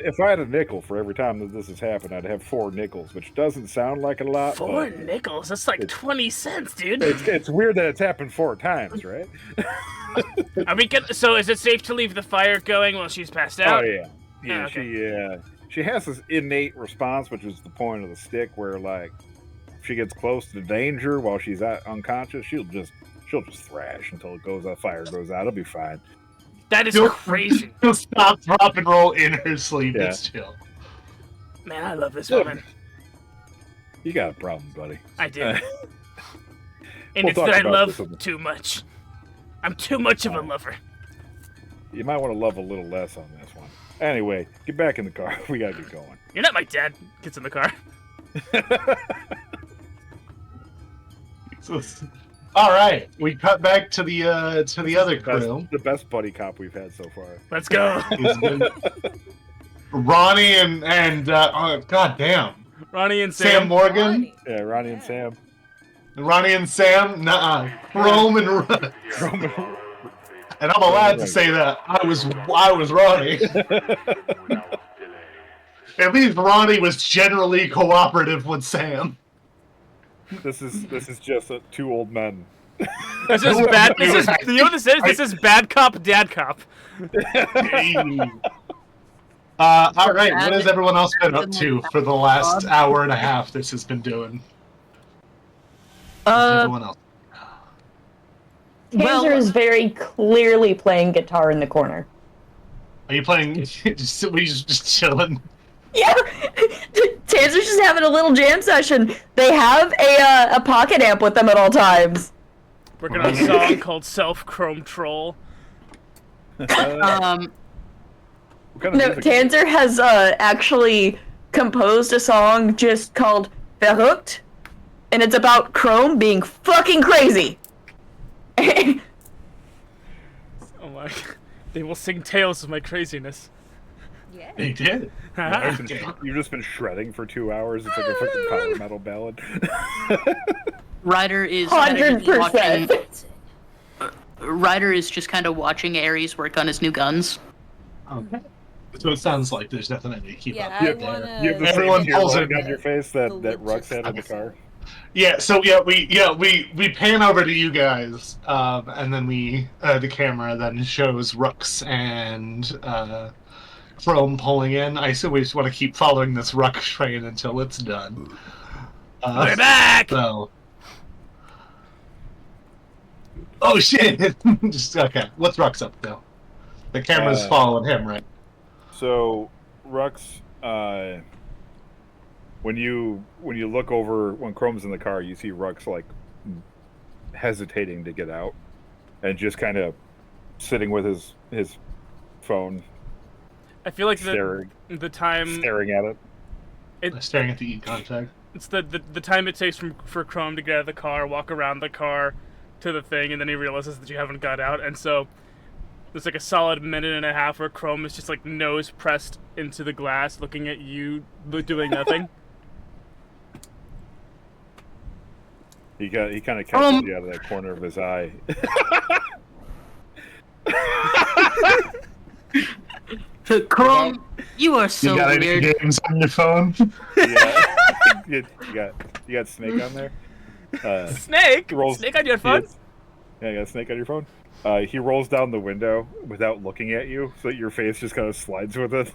If I had a nickel for every time that this has happened, I'd have 4 nickels, which doesn't sound like a lot. 4 nickels? That's like 20 cents, dude. It's weird that it's happened 4 times, right? So is it safe to leave the fire going while she's passed out? Oh yeah, yeah. Oh, okay. She has this innate response, which is the point of the stick, where like if she gets close to danger while she's unconscious, she'll just thrash until the fire goes out. It'll be fine. That is crazy. She'll stop, drop, and roll in her sleep. Yeah. It's chill. Man, I love this woman. You got a problem, buddy. I do. And We'll it's talk that I about love this too much. I'm too much of a lover. You might want to love a little less on this one. Anyway, get back in the car. We gotta get going. You're not my dad. Gets in the car. All right, we cut back to the other crew. The best buddy cop we've had so far. Let's go. Ronnie and god damn, Ronnie and Sam Morgan. Ronnie. Yeah, Ronnie and Sam. Ronnie and Sam. Nuh-uh. Chrome and Ronnie. And I'm allowed to say that I was Ronnie. At least Ronnie was generally cooperative with Sam. This is just 2 old men. This is bad. You know what this is? This is bad cop, dad cop. All right, what has everyone else been up to for the last hour and a half this has been doing? Everyone else. Tanzer is very clearly playing guitar in the corner. Are you playing? just chilling? Yeah, Tanzer's just having a little jam session. They have a pocket amp with them at all times. Working on a song called Self Chrome Troll. No, Tanzer has actually composed a song just called Verrückt, and it's about Chrome being fucking crazy. Oh my! They will sing tales of my craziness. Yeah. They did. You've just been shredding for 2 hours. It's like a fucking power metal ballad. Ryder is 100%. Ryder is just kind of watching Ares work on his new guns. Okay. So it sounds like there's nothing to keep Yeah, up I with there. wanna- You have the Everyone same pulls tear it. on your face that The Rux had in the car. Yeah, so we pan over to you guys, and then the camera then shows Rux and Chrome pulling in. I assume we just want to keep following this Rux train until it's done. We're back. So. Oh shit! Just okay. What's Rux up to? The camera's following him, right? So, Rux, when you look over when Chrome's in the car, you see Rux like hesitating to get out, and just kind of sitting with his phone. I feel like staring at it. Staring at the contact. It's the time it takes for Chrome to get out of the car, walk around the car to the thing, and then he realizes that you haven't got out, and so there's like a solid minute and a half where Chrome is just like nose pressed into the glass, looking at you, doing nothing. He kind of catches you out of that corner of his eye. Chrome, you are so you got weird. any games on your phone? Yeah. you got Snake on there? Snake? Snake on your phone? Yeah, you got Snake on your phone? He rolls down the window without looking at you, so that your face just kind of slides with it.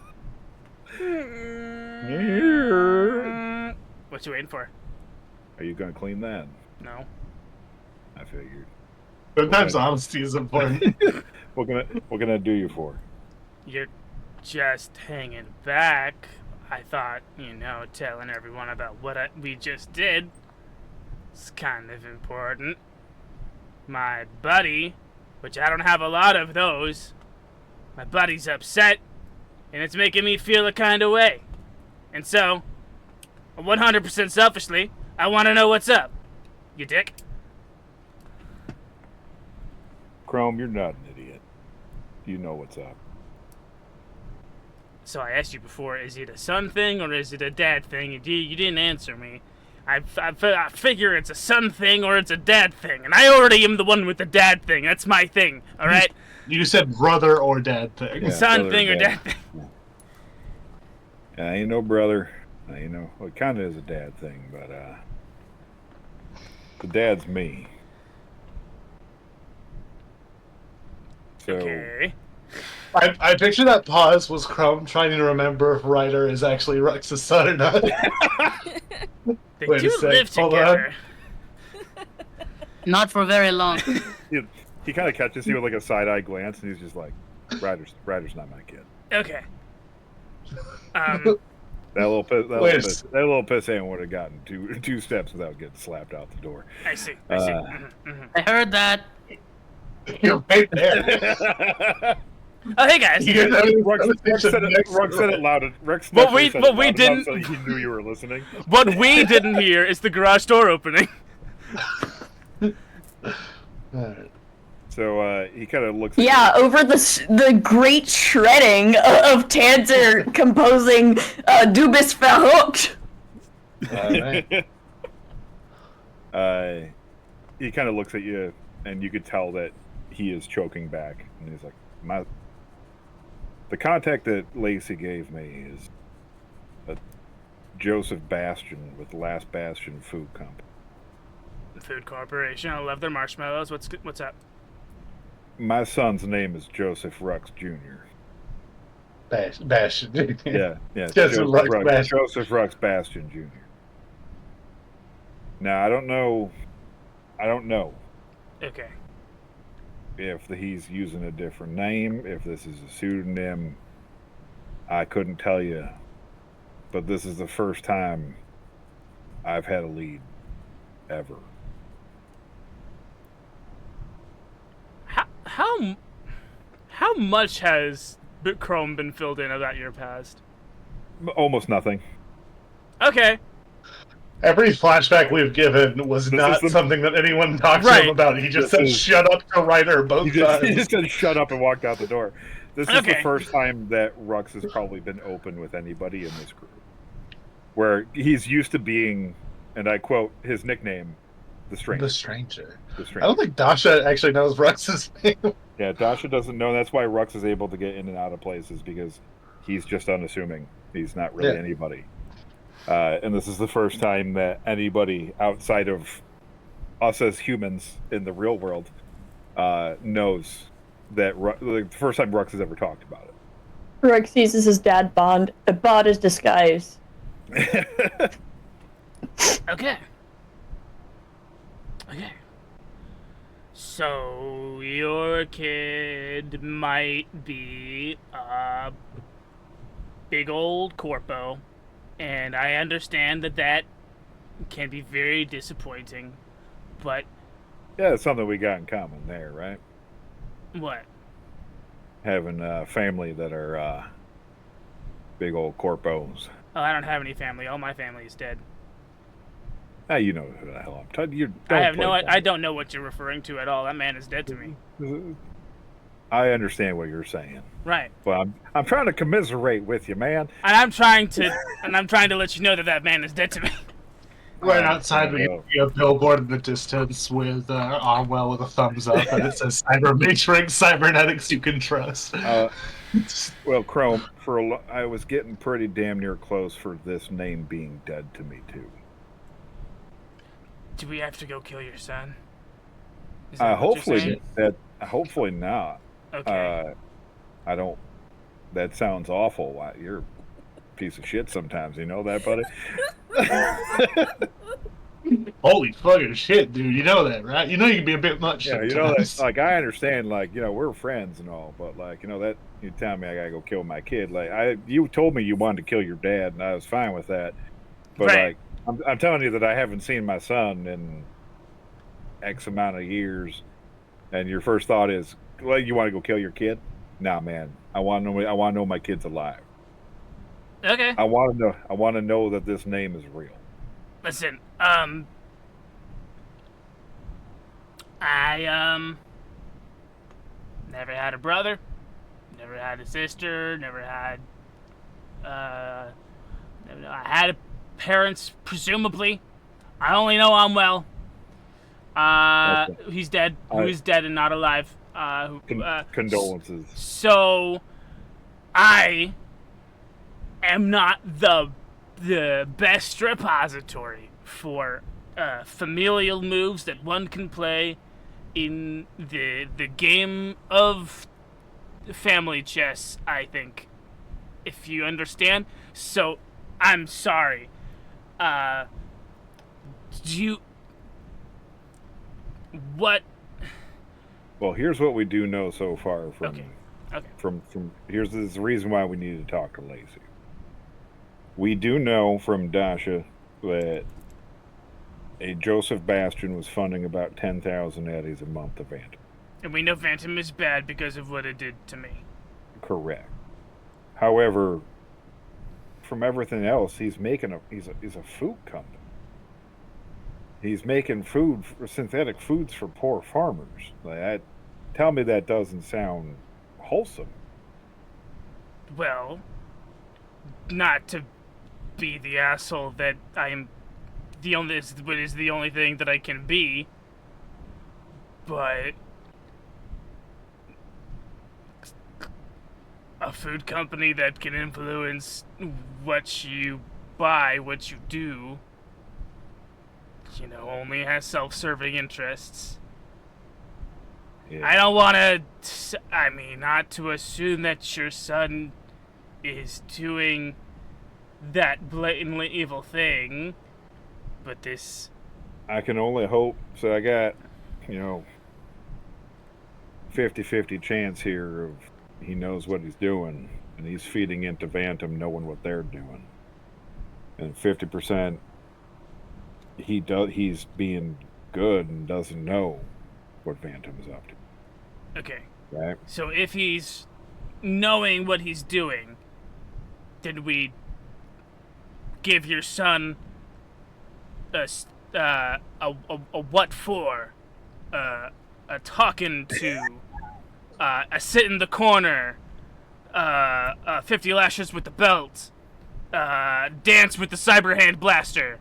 What you waiting for? Are you gonna clean that? No. I figured. Sometimes honesty is important. What can I do you for? You're just hanging back. I thought, telling everyone about what we just did is kind of important. My buddy, which I don't have a lot of those, my buddy's upset, and it's making me feel a kind of way. And so, 100% selfishly, I want to know what's up. You dick? Chrome, you're not an idiot. You know what's up. So I asked you before, is it a son thing or is it a dad thing? You didn't answer me. I figure it's a son thing or it's a dad thing, and I already am the one with the dad thing. That's my thing, all right? You said brother or dad thing. Yeah, son thing or dad thing. Yeah, ain't no brother. You know, well, it kind of is a dad thing, but the dad's me. So, Okay. I picture that pause was Chrome trying to remember if Ryder is actually Rux's son or not. They Wait a do sec, live hold together. Not for very long. he kind of catches you with like a side-eye glance, and he's just like, Ryder's not my kid. Okay. That little pissant would have gotten two steps without getting slapped out the door. I see. Mm-hmm. I heard that. You're right there. Oh, hey guys. Rex said it loud. Rex What we didn't. didn't. So he knew you were listening. What we didn't hear is the garage door opening. Alright. So he kind of looks. At Yeah, over the great shredding of Tanzer composing Dubis Verhooked. Alright. He kind of looks at you, and you could tell that he is choking back, and he's like, the contact that Lacey gave me is a Joseph Bastion with Last Bastion Food Company. Food Corporation. I love their marshmallows. What's up? My son's name is Joseph Rux Jr. Bastion. Yeah. Joseph Rux Bastion. Joseph Rux Bastion Jr. Now, I don't know Okay. if he's using a different name, if this is a pseudonym. I couldn't tell you, but this is the first time I've had a lead ever. How much has Chrome been filled in about your past? Almost nothing. Okay. Every flashback we've given was not something that anyone talked to him about. He just said, shut up to Ryder both times. He just said, shut up and walked out the door. This is Okay. the first time that Rux has probably been open with anybody in this group. Where he's used to being, and I quote, his nickname, The Stranger. The Stranger. The Stranger. I don't think Dasha actually knows Rux's name. Yeah, Dasha doesn't know. That's why Rux is able to get in and out of places, because he's just unassuming. He's not really anybody. And this is the first time that anybody outside of us as humans in the real world knows that the first time Rux has ever talked about it. Rux uses his dad bod as disguise. Okay. So your kid might be a big old corpo, and I understand that can be very disappointing, but Yeah, it's something we got in common there, right? what? Having a family that are big old corpos. Oh, I don't have any family. All my family is dead. Ah, you know who the hell I'm talking. I don't know what you're referring to at all. That man is dead to me. I understand what you're saying. Right. But I'm trying to commiserate with you, man. And I'm trying to let you know that man is dead to me. Right outside, we see a billboard in the distance with Arwell with a thumbs up, and it says "Cyber Matrix, cybernetics you can trust." Well, Chrome, I was getting pretty damn near close for this name being dead to me too. Do we have to go kill your son? Is that what you're saying? Hopefully not. Okay. I don't. That sounds awful. You're a piece of shit sometimes. You know that, buddy? Holy fucking shit, dude! You know that, right? You know you can be a bit much. Yeah, sometimes. you know that. Like, I understand. Like, we're friends and all, but like, that you tell me I gotta go kill my kid. Like, you told me you wanted to kill your dad, and I was fine with that. But right. like, I'm telling you that I haven't seen my son in X amount of years, and your first thought is, well, you want to go kill your kid? Nah, man. I want to know my kid's alive. Okay. I want to know that this name is real. Listen, I never had a brother, never had a sister, never had I had parents, presumably. I only know I'm well. He's dead. Who is dead and not alive. Condolences. So, I am not the best repository for familial moves that one can play in the game of family chess, I think, if you understand. So, I'm sorry. What? Well, here's what we do know so far from. Okay. From here's the reason why we need to talk to Lacey. We do know from Dasha that a Joseph Bastian was funding about 10,000 eddies a month of Phantom. And we know Phantom is bad because of what it did to me. Correct. However, from everything else, he's a food company. He's making synthetic foods for poor farmers. Tell me that doesn't sound wholesome. Well, not to be the asshole that I am. Is the only thing that I can be. But a food company that can influence what you buy, what you do, only has self-serving interests. Yeah. I don't want to, not to assume that your son is doing that blatantly evil thing, but this... I can only hope. So I got, 50-50 chance here of he knows what he's doing, and he's feeding into Phantom knowing what they're doing. And 50% he's being good and doesn't know what Phantom is up to. Okay. Right? So if he's knowing what he's doing, then we give your son a what for, a talking to, a sit in the corner, 50 lashes with the belt, dance with the cyber hand blaster,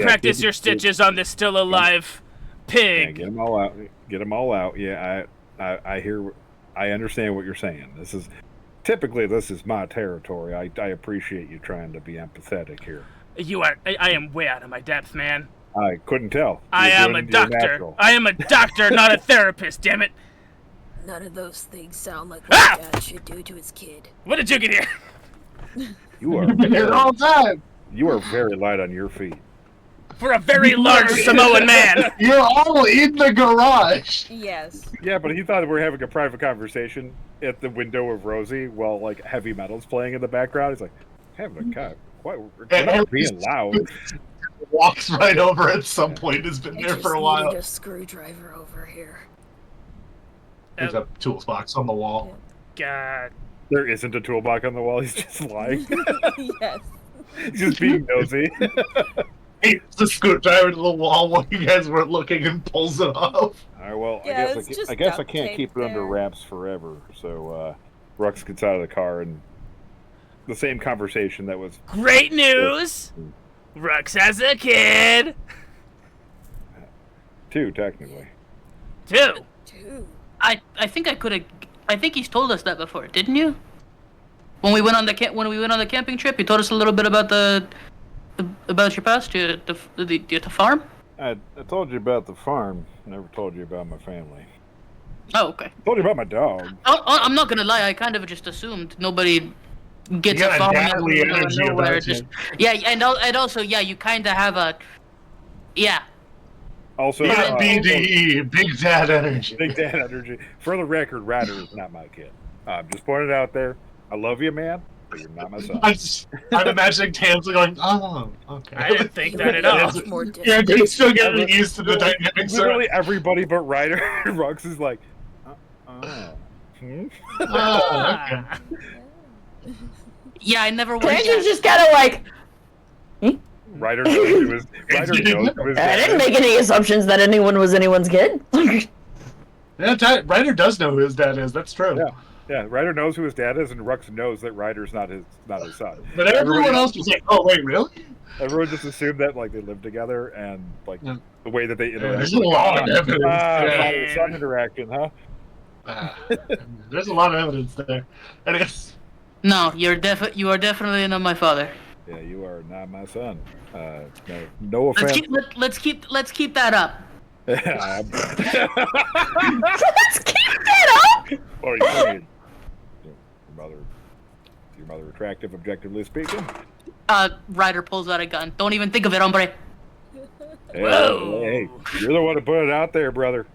practice your stitches on this still alive pig. Yeah, get them all out. Get them all out. Yeah, I understand what you're saying. This is my territory. I appreciate you trying to be empathetic here. I am way out of my depth, man. I couldn't tell. I am a doctor. I am a doctor, not a therapist, damn it. None of those things sound like what dad should do to his kid. What did you get here? You are Here all the time. You are very light on your feet. For a very large Samoan man. You're all in the garage. Yes. Yeah, but he thought we were having a private conversation at the window of Rosie while like heavy metal's playing in the background. He's like, having a cut. Why we're not being loud. Walks right over at some point. Has been there for a while. Needed a screwdriver over here. There's a tools box on the wall. God. There isn't a toolbox on the wall. He's just lying. Yes. He's just being nosy. He hits the screwdriver to the wall while you guys weren't looking and pulls it off. All right, well, Yeah, I guess I can't keep it under wraps forever. So Rux gets out of the car and the same conversation that was... Great news! Rux has a kid! 2, technically. 2? 2. I think I think he's told us that before, didn't you? When we went on the camping trip, you told us a little bit about about your past, the farm. I told you about the farm. Never told you about my family. Oh, okay. I told you about my dog. I'm not gonna lie. I kind of just assumed nobody gets You a got farm a out of dadly energy nowhere. about Just you. and also you kind of have a Also, BDE, Big Dad Energy. Big Dad energy. For the record, Ryder is not my kid. Just pointed out there. I love you, man, but you're not my son. I'm imagining Tamsin going, oh, okay. I didn't think that at all. Yeah, he's still getting used to the dynamics. Literally everybody but Ryder. Rux is like, Oh, okay. Yeah, I never wanted Andrew's just kind of like, Ryder knows who his I dad didn't is. make any assumptions that anyone was anyone's kid. Yeah, Ryder does know who his dad is. That's true. Yeah. Yeah, Ryder knows who his dad is, and Rux knows that Ryder's not his son. But everyone else was like, "Oh wait, really?" Everyone just assumed that like they lived together, and like the way that they interact. There's a lot of evidence. Father-son interaction, huh? There's a lot of evidence there. And it's... No, you are definitely not my father. Yeah, you are not my son. No offense. Let's keep that up. Let's keep that up. What are you saying? Your mother attractive, objectively speaking? Ryder pulls out a gun. Don't even think of it, hombre. Hey, you're the one who put it out there, brother.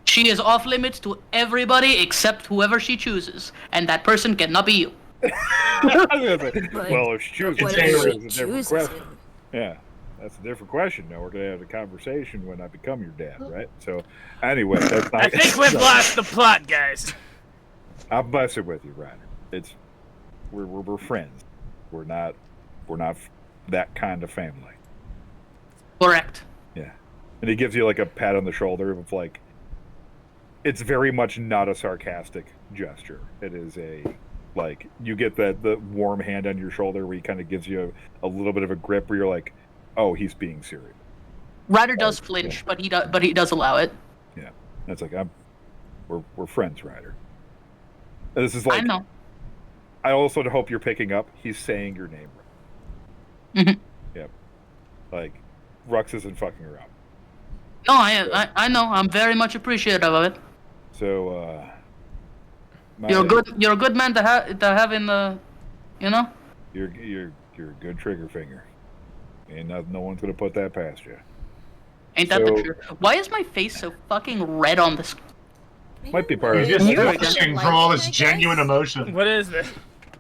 She is off limits to everybody except whoever she chooses, and that person cannot be you. Well, if she chooses What Taylor, if it's she a different chooses question. him? Yeah, that's a different question. Now we're gonna have a conversation when I become your dad, right? So, anyway, that's not. I think we've lost the plot, guys. I'm messing with you, Ryder. We're friends. We're not that kind of family. Correct. Yeah. And he gives you like a pat on the shoulder of like, it's very much not a sarcastic gesture. It is like, you get the warm hand on your shoulder where he kind of gives you a little bit of a grip where you're like, oh, he's being serious. Ryder does flinch, but he does allow it. Yeah. That's like, we're friends, Ryder. And this is like, I know. I also hope you're picking up, he's saying your name right. Mm-hmm. Yep. Like, Rux isn't fucking around. No, I know. I'm very much appreciative of it. So, you're a good man to have in the, you know. You're a good trigger finger, and no one's gonna put that past you. Ain't that the truth? Why is my face so fucking red on this? Might be part of You're it. just blushing from all this genuine emotion. What is this?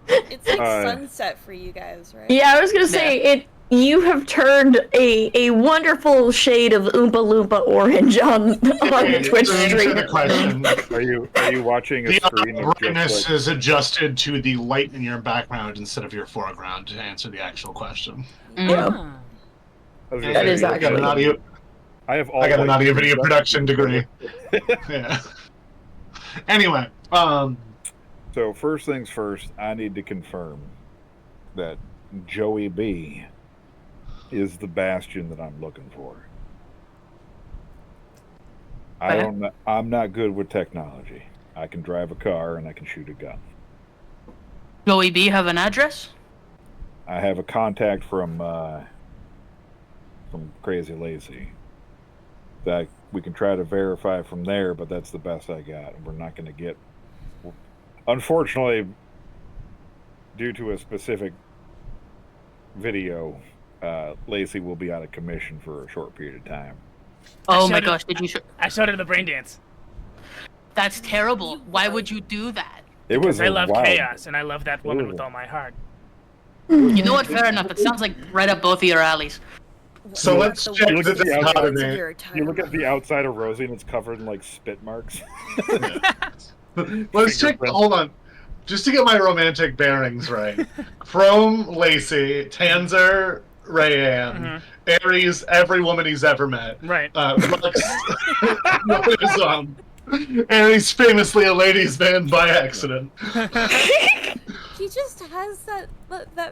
It's like sunset for you guys, right? Yeah, I was gonna say You have turned a wonderful shade of Oompa Loompa orange on the Twitch stream. The question. Are you watching a screen of brightness just like... is adjusted to the light in your background instead of your foreground to answer the actual question. Yeah. That is actually. I have all. I got an audio video production degree. Yeah. Anyway, So first things first, I need to confirm that Joey B is the bastion that I'm looking for. I'm not good with technology. I can drive a car and I can shoot a gun. Joey B have an address? I have a contact from Crazy Lazy that we can try to verify from there, but that's the best I got. We're not going to get... Unfortunately, due to a specific video, Lacey will be out of commission for a short period of time. Oh my gosh, did you... I showed her the brain dance. That's terrible. Why would you do that? I love chaos, and I love that woman with all my heart. You know what? Fair enough. It sounds like right up both of your alleys. So let's check the dichotomy. You look at the outside of Rosie and it's covered in like spit marks. Let's check. Hold on, just to get my romantic bearings right. Chrome, Lacey, Tanzer, Rayanne, Ares, every woman he's ever met. Right. Rux, Ares, famously a ladies' man by accident. He just has that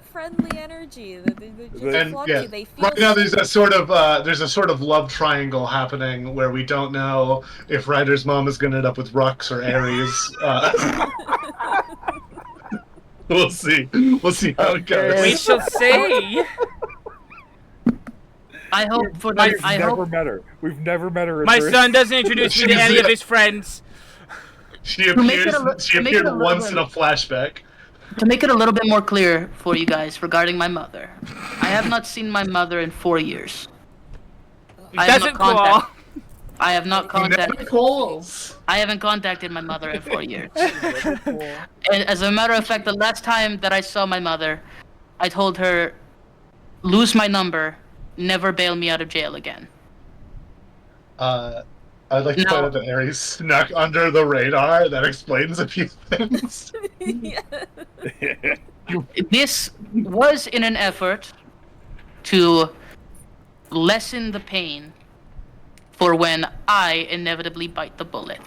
friendly energy. They just love yeah, you. They feel right now there's a sort of love triangle happening where we don't know if Ryder's mom is going to end up with Rux or Ares. We'll see. We'll see how it goes. We shall see. I hope for We've never met her. We've never met her. My son doesn't introduce me to any of his friends. She appeared once in a flashback. To make it a little bit more clear for you guys regarding my mother, I have not seen my mother in 4 years. I haven't contacted my mother in 4 years. And as a matter of fact, the last time that I saw my mother, I told her, lose my number, never bail me out of jail again. I'd like to point out that Ares snuck under the radar. That explains a few things. This was in an effort to lessen the pain for when I inevitably bite the bullet.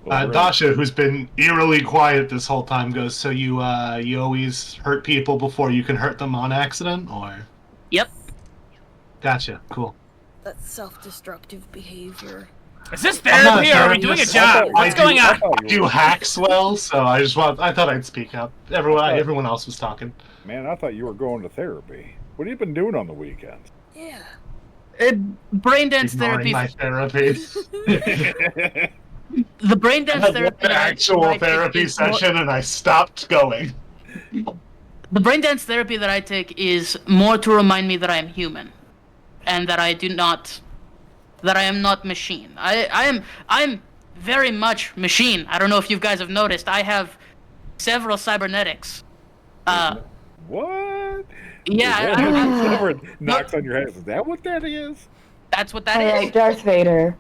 Dasha, who's been eerily quiet this whole time, goes, so you always hurt people before you can hurt them on accident, or? Yep. Gotcha. Cool. That's self-destructive behavior. Is this therapy or are we doing a job? What's going on? I do hacks well, so I thought I'd speak up. Everyone else was talking. Man, I thought you were going to therapy. What have you been doing on the weekends? Yeah. Brain dance Ignoring therapy. my therapy. The brain dance therapy. An actual therapy session, and I stopped going. The brain dance therapy that I take is more to remind me that I am human, and that I am not machine. I'm very much machine. I don't know if you guys have noticed. I have several cybernetics. What? Yeah. Someone knocks on your head. Is that what that is? That's what that I is. like Darth Vader.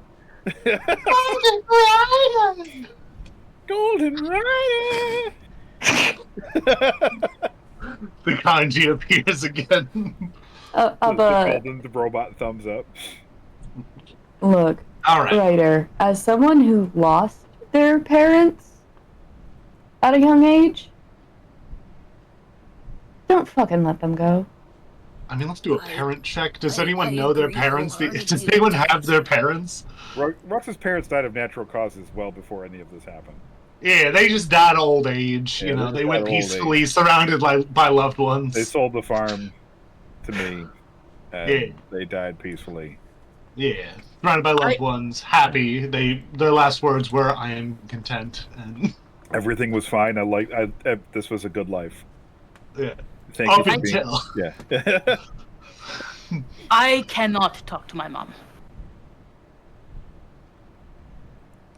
Golden Rider! The kanji appears again. The robot thumbs up. Look, All right. Ryder, as someone who lost their parents at a young age, don't fucking let them go. I mean, let's do a parent check. Does anyone I know their agree parents? Does wholeheartedly. anyone have their parents? Rux's parents died of natural causes well before any of this happened. Yeah, they just died old age. Yeah, You know, they they went died old peacefully, surrounded by loved ones. They sold the farm to me, and Yeah. they died peacefully. Yeah, surrounded by loved ones, happy. Their last words were, "I am content." And Everything was fine. This was a good life. yeah, Thank up you for being. until Yeah. I cannot talk to my mom.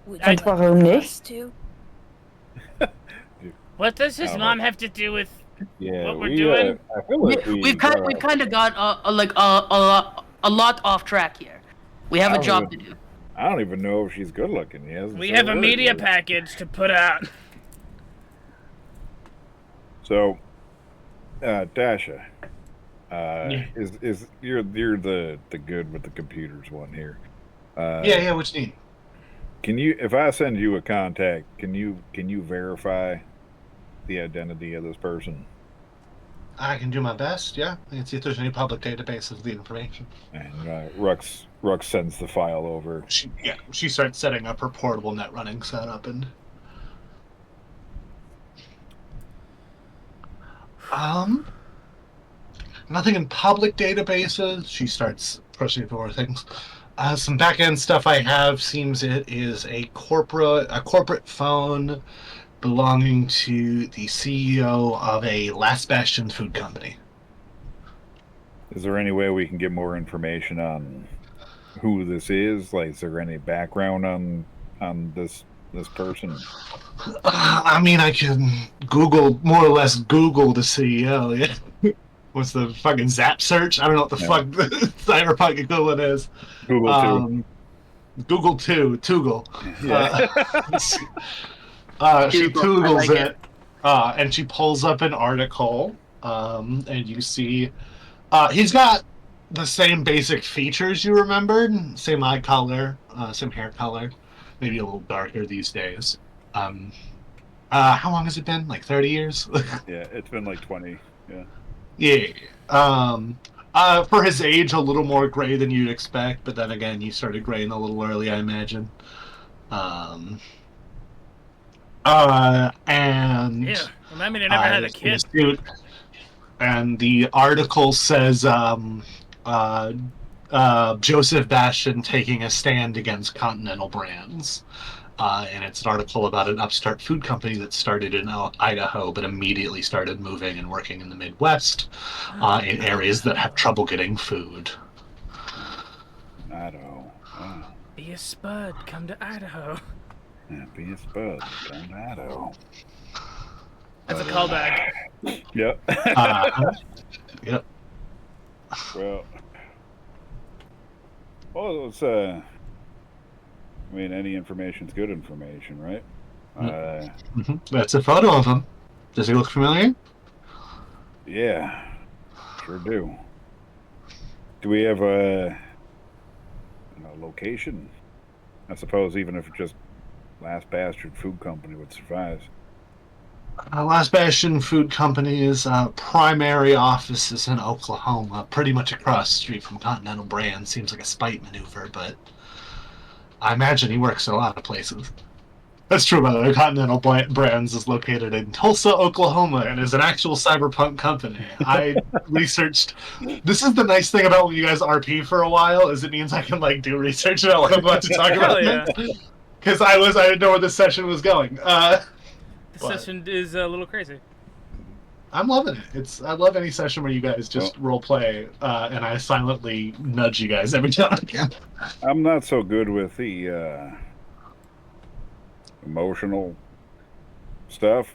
Would I- you like Warum nicht? us to? What does his Oh, mom have to do with Yeah, what we're doing? I feel like We've kind of got a lot off track here. We have a job to do. I don't even know if she's good looking. we have a media package to put out? So, Dasha, is you're the good with the computers one here? yeah. What you need? Can you, if I send you a contact, can you verify the identity of this person? I can do my best. Yeah, I can see if there's any public database of the information. And Rux sends the file over. She starts setting up her portable net running setup and. Nothing in public databases. She starts pushing for things. Some back-end stuff I have seems it is a corporate phone belonging to the CEO of a Last Bastion food company. Is there any way we can get more information on who this is? Like, is there any background on this person? I mean, I can more or less Google the CEO. Yeah. What's the fucking Zap search? I don't know what the fuck the cyberpunk equivalent is. Google Google Toogle. Yeah. She Toogles like it, and she pulls up an article, and you see he's got the same basic features you remembered, same eye color, same hair color, maybe a little darker these days. How long has it been? Like 30 years? Yeah, it's been like 20. Yeah. Yeah. For his age, a little more gray than you'd expect, but then again, you started graying a little early, I imagine. And Yeah, remind me to never had a kid. And the article says Joseph Bastion taking a stand against Continental Brands. And it's an article about an upstart food company that started in Idaho, but immediately started moving and working in the Midwest, in areas that have trouble getting food. Idaho. Wow. Be a spud, come to Idaho. Yeah, be a spud. Come to Idaho. That's a callback. Yep. Yep. Well, it's I mean, any information's good information, right? That's a photo of him. Does he look familiar? Yeah, sure do. Do we have a location? I suppose even if it's just Last Bastard Food Company would survive. Last Bastion Food Company's primary office is in Oklahoma, pretty much across the street from Continental Brand. Seems like a spite maneuver, but I imagine he works at a lot of places. That's true, by the way. Continental Brands is located in Tulsa, Oklahoma, and is an actual cyberpunk company. I researched. This is the nice thing about when you guys RP for a while, is it means I can like do research about what I'm about to talk about. Because I didn't know where this session was going. The session is a little crazy. I'm loving it. I love any session where you guys just role play, and I silently nudge you guys every time I can. I'm not so good with the emotional stuff.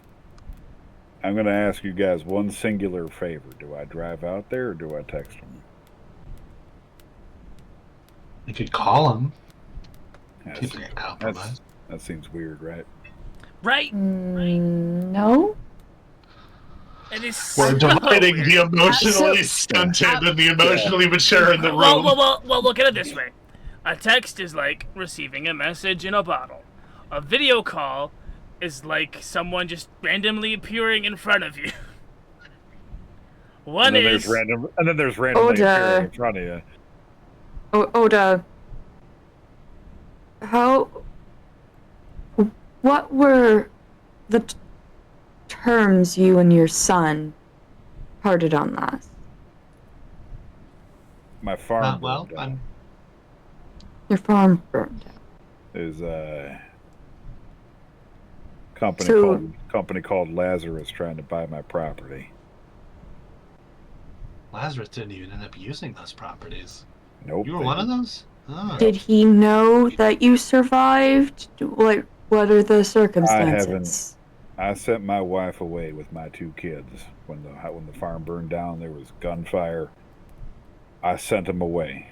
I'm going to ask you guys one singular favor. Do I drive out there or do I text them? You could call him. That seems weird, right? Right? No. It is We're so dividing weird. the emotionally stunted and the emotionally mature in the room. Well, look at it this way. A text is like receiving a message in a bottle. A video call is like someone just randomly appearing in front of you. And then there's randomly appearing in front of you. Oda, what were the terms you and your son parted on last? My farm Your farm burned down. is a company called Lazarus trying to buy my property. Lazarus didn't even end up using those properties. Nope. You were one of those? Oh. Did he know that you survived? What are the circumstances? I sent my wife away with my 2 kids when the farm burned down. There was gunfire. I sent them away,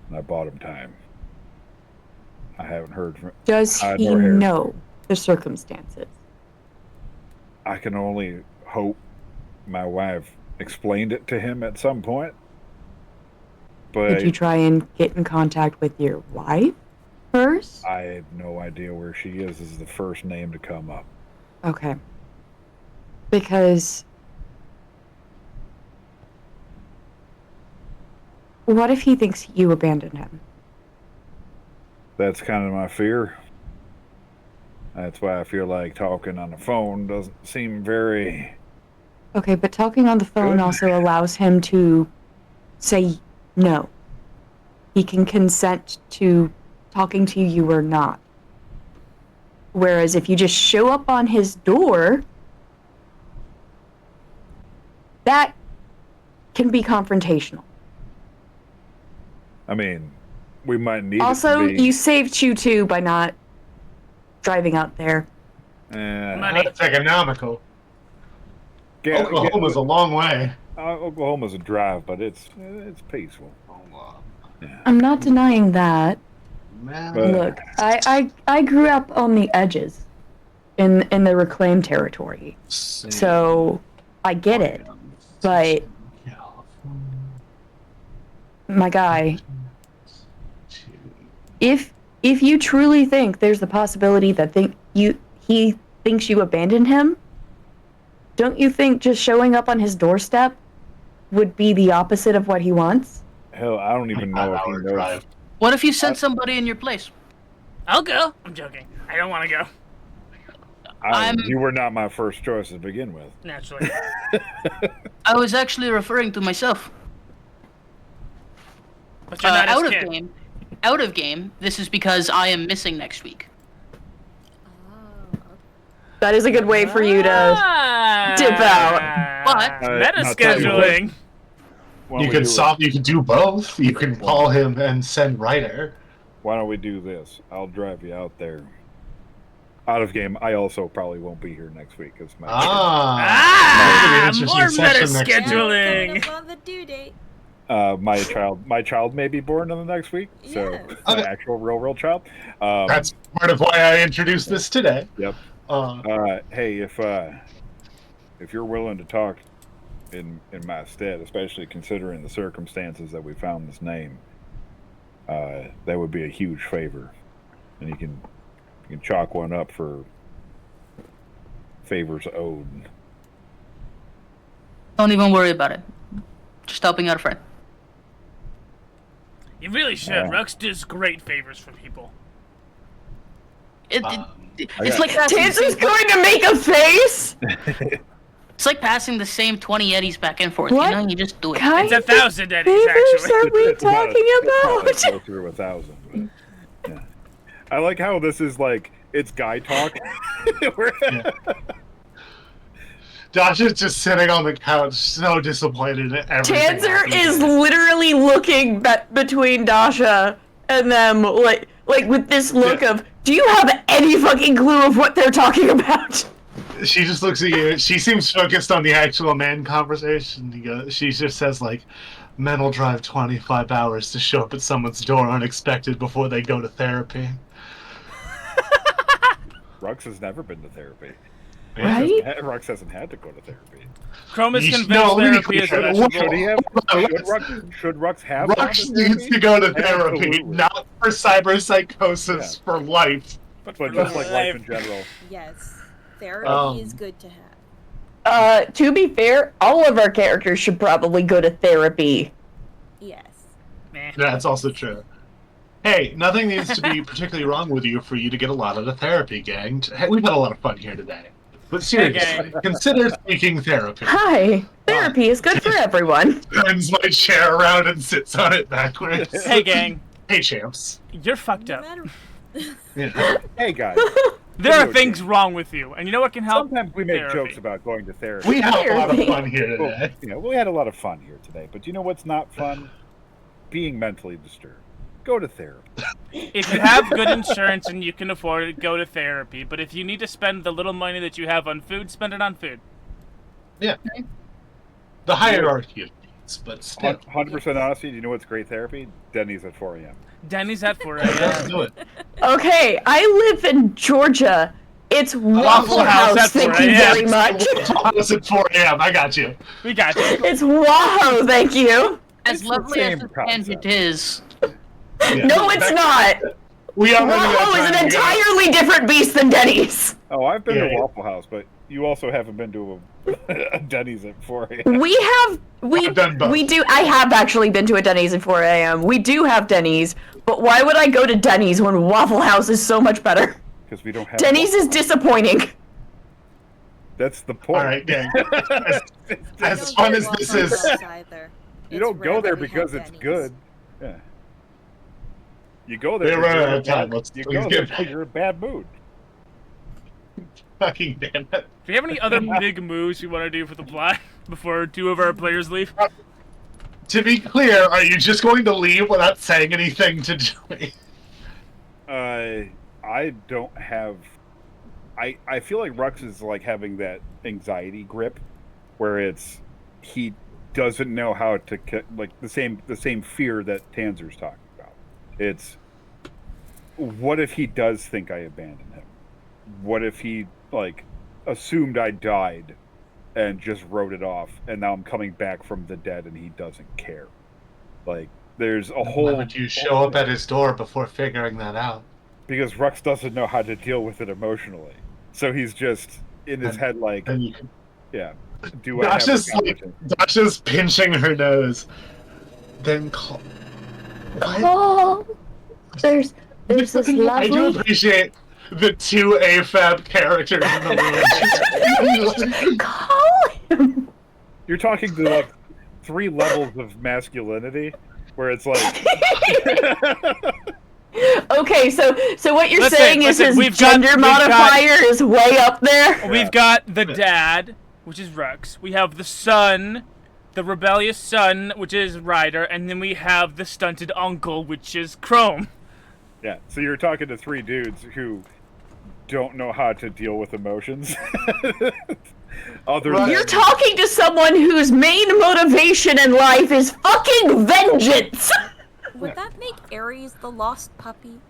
and I bought him time. I haven't heard from. Does he know the circumstances? I can only hope my wife explained it to him at some point. But did you try and get in contact with your wife first? I have no idea where she is. This is the first name to come up. Okay. Because what if he thinks you abandoned him? That's kind of my fear. That's why I feel like talking on the phone doesn't seem very... Okay, but talking on the phone also allows him to say no. He can consent to talking to you or not. Whereas if you just show up on his door, that can be confrontational. I mean, we might need also, it to be... you saved Ch6 by not driving out there. That's economical. Oklahoma's a long way. Oklahoma's a drive, but it's peaceful. Yeah. I'm not denying that. Man. Look, I grew up on the edges, in the reclaimed territory, so I get it. But my guy, if you truly think there's the possibility that he thinks you abandoned him, don't you think just showing up on his doorstep would be the opposite of what he wants? Hell, I don't even know if he knows. What if you sent somebody in your place? I'll go. I'm joking. I don't want to go. You were not my first choice to begin with. Naturally. I was actually referring to myself. But you're not out of game, this is because I am missing next week. That is a good way for you to dip out. But meta scheduling. You can do both. You can call him and send Ryder. Why don't we do this? I'll drive you out there. Out of game, I also probably won't be here next week. It's my more meta scheduling. On the due date. My child may be born in the next week, so my actual real child. That's part of why I introduced this today. Yep. Hey, if you're willing to talk in my stead, especially considering the circumstances that we found this name, that would be a huge favor, and you can You can chalk one up for favors owed. Don't even worry about it. Just helping out a friend. You really should. Rux does great favors for people. It's like Tanzer's going to make a face? it's like passing the same 20 eddies back and forth. What You know, you just do it. kind It's 1,000 eddies, favors actually. are we It's about- talking it's probably about? go through 1,000. But, yeah. I like how this is like it's guy talk. Dasha's just sitting on the couch, so disappointed at everything. Tanzer happening. is literally looking between Dasha and them, like with this look of, do you have any fucking clue of what they're talking about? She just looks at you. She seems focused on the actual man conversation. She just says, like, men will drive 25 hours to show up at someone's door unexpected before they go to therapy. Rux has never been to therapy. Right? Rux hasn't had to go to therapy. Chrome is You convinced know, therapy is should Should Rux have Rux needs to go to therapy, Absolutely. not for cyberpsychosis, for life. But just like life in general. Yes, therapy is good to have. To be fair, all of our characters should probably go to therapy. Yes. Meh. That's also true. Hey, nothing needs to be particularly wrong with you for you to get a lot of the therapy, gang. Hey, we've had a lot of fun here today. But seriously, consider seeking therapy. Hi, therapy is good for everyone. Turns my chair around and sits on it backwards. Hey, gang. Hey, champs. You're fucked No up. matter. Yeah. Hey guys. There are Video things games. wrong with you. And you know what can help? Sometimes we make Therapy. jokes about going to therapy. We had a lot of fun here Well, today. we had a lot of fun here today. But you know what's not fun? Being mentally disturbed. Go to therapy. If you have good insurance and you can afford it, go to therapy. But if you need to spend the little money that you have on food, spend it on food. Yeah. The hierarchy of needs, but still. 100% honesty, do you know what's great therapy? Denny's at 4 a.m. Denny's at 4 Let's a.m. do it. Okay, I live in Georgia. It's Waffle House House, at thank 4 you a.m. very much. It's at 4 a.m. I got you. We got you. It's Wahoo, thank you. As It's the lovely as same the concept. tangent is, Yeah. No, it's not. We are running out of Wahoo is time. an We gotta- entirely different beast than Denny's. Oh, I've been Yeah. to Waffle House, but you also haven't been to a Denny's at 4 a.m. I've done both. We do. I have actually been to a Denny's at 4 a.m. We do have Denny's, but why would I go to Denny's when Waffle House is so much better? Because we don't have Denny's is disappointing. That's the point. All right, gang. As I as don't fun get as this Waffle is, House either. You It's don't rare go there that we because have it's Denny's. good. Yeah. You go there We're because running you're out in of time. bad- Let's you please go there get because you're in a bad mood. fucking damn it. Do you have any other big moves you want to do for the plot before 2 of our players leave? To be clear, are you just going to leave without saying anything to Joey? I don't have. I feel like Rux is like having that anxiety grip, where it's he doesn't know how to like the same fear that Tanzer's talking about. It's what if he does think I abandoned him? What if he like assumed I died and just wrote it off, and now I'm coming back from the dead and he doesn't care? Like there's a Why whole. would you show up at his door before figuring that out? Because Rux doesn't know how to deal with it emotionally, so he's just in his head like, And you can... yeah. Do I have a Dasha's, conversation? Dasha's pinching her nose. Then call... What? Oh, there's this I do lovely. appreciate the 2 AFAB characters in the room. Call him. You're talking to like 3 levels of masculinity, where it's like, Okay, so what you're Listen, saying is listen, his gender modifier is way up there. We've got the dad, which is Rux. We have the son, the rebellious son, which is Ryder, and then we have the stunted uncle, which is Chrome. yeah. So you're talking to 3 dudes who don't know how to deal with emotions. Other Right. than You're talking to someone whose main motivation in life is fucking vengeance. Would that make Ares the lost puppy?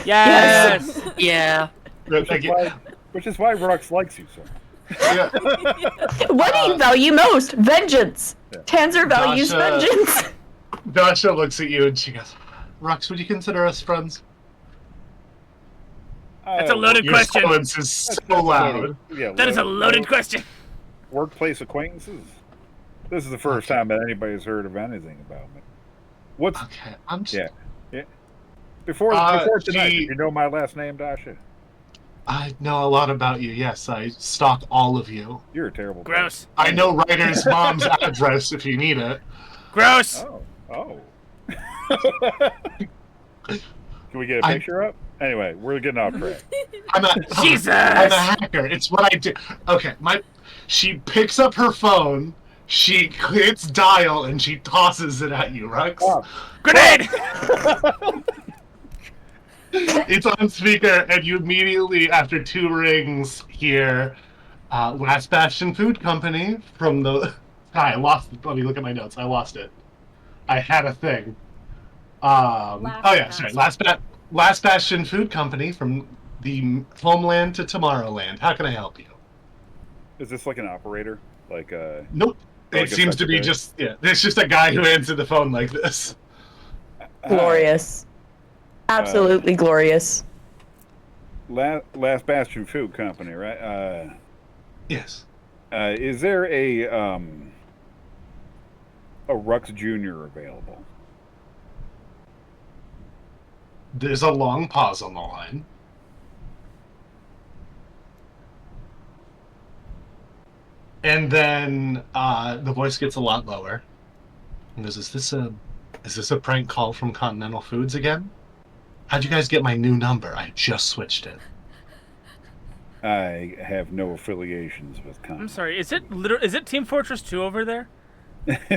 Yes. yeah. which is why Rux likes you so much. Yeah. What do you value most? Vengeance. Yeah. Tanzer values Dasha- vengeance. Dasha looks at you and she goes, Rux, would you consider us friends? That's a loaded question. Your silence is so loud. Yeah, That is a loaded question. Workplace acquaintances? This is the first time that anybody's heard of anything about me. What's... Okay, I'm just... Yeah. Before tonight, did you know my last name, Dasha? I know a lot about you, yes. I stalk all of you. You're a terrible Gross. person. I know Ryder's mom's address if you need it. Gross. Oh. Can we get a picture up? Anyway, we're getting off track. Jesus! I'm a hacker. It's what I do. Okay, she picks up her phone, she hits dial, and she tosses it at you, Rux. Oh. Grenade! It's on speaker, and you immediately, after 2 rings, hear Last Bastion Food Company from the... I lost it. Let me look at my notes. I lost it. I had a thing. Last Bastion Food Company from the homeland to Tomorrowland. How can I help you? Is this like an operator? Nope. Like it seems to be just... Yeah, there's just a guy who answered the phone like this. Glorious. Absolutely glorious. Last Bastion Food Company, right? Yes. Is there a Rux Jr. available? There's a long pause on the line. And then the voice gets a lot lower. And goes, is this a prank call from Continental Foods again? How'd you guys get my new number? I just switched it. I have no affiliations with Continental. I'm sorry. Is it Team Fortress 2 over there? There's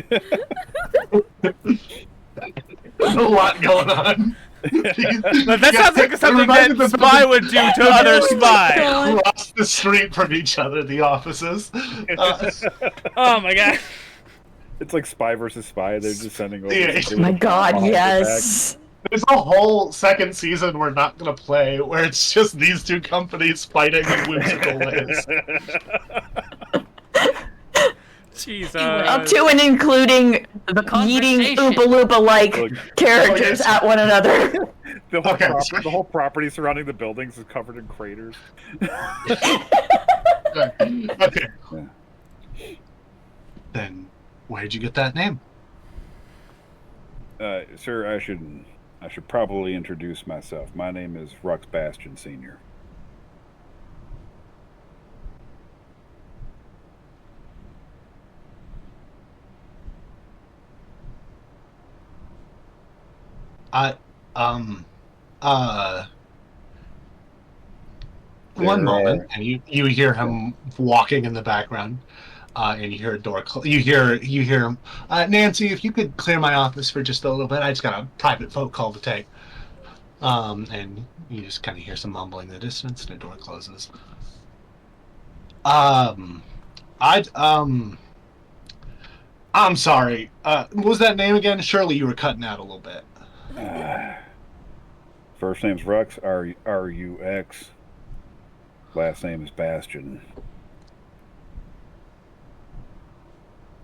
a lot going on. That sounds like something that Spy would do to other Spy. Across the street from each other, the offices. Oh my god. It's like Spy versus Spy. They're just sending over. Yeah. Oh my god, yes. There's a whole second season we're not going to play where it's just these 2 companies fighting in whimsical ways. Jesus. Up to and including eating Oompa Loompa-like characters at one another. The whole property surrounding the buildings is covered in craters. Okay. Then, where'd you get that name? Sir, I should probably introduce myself. My name is Rux Bastion Sr. One moment, and you hear him walking in the background, and you hear a door. You hear him. Nancy, if you could clear my office for just a little bit, I just got a private phone call to take. And you just kind of hear some mumbling in the distance, and the door closes. I'm sorry. What was that name again? Surely you were cutting out a little bit. First name's Rux, R-U-X. Last name is Bastion.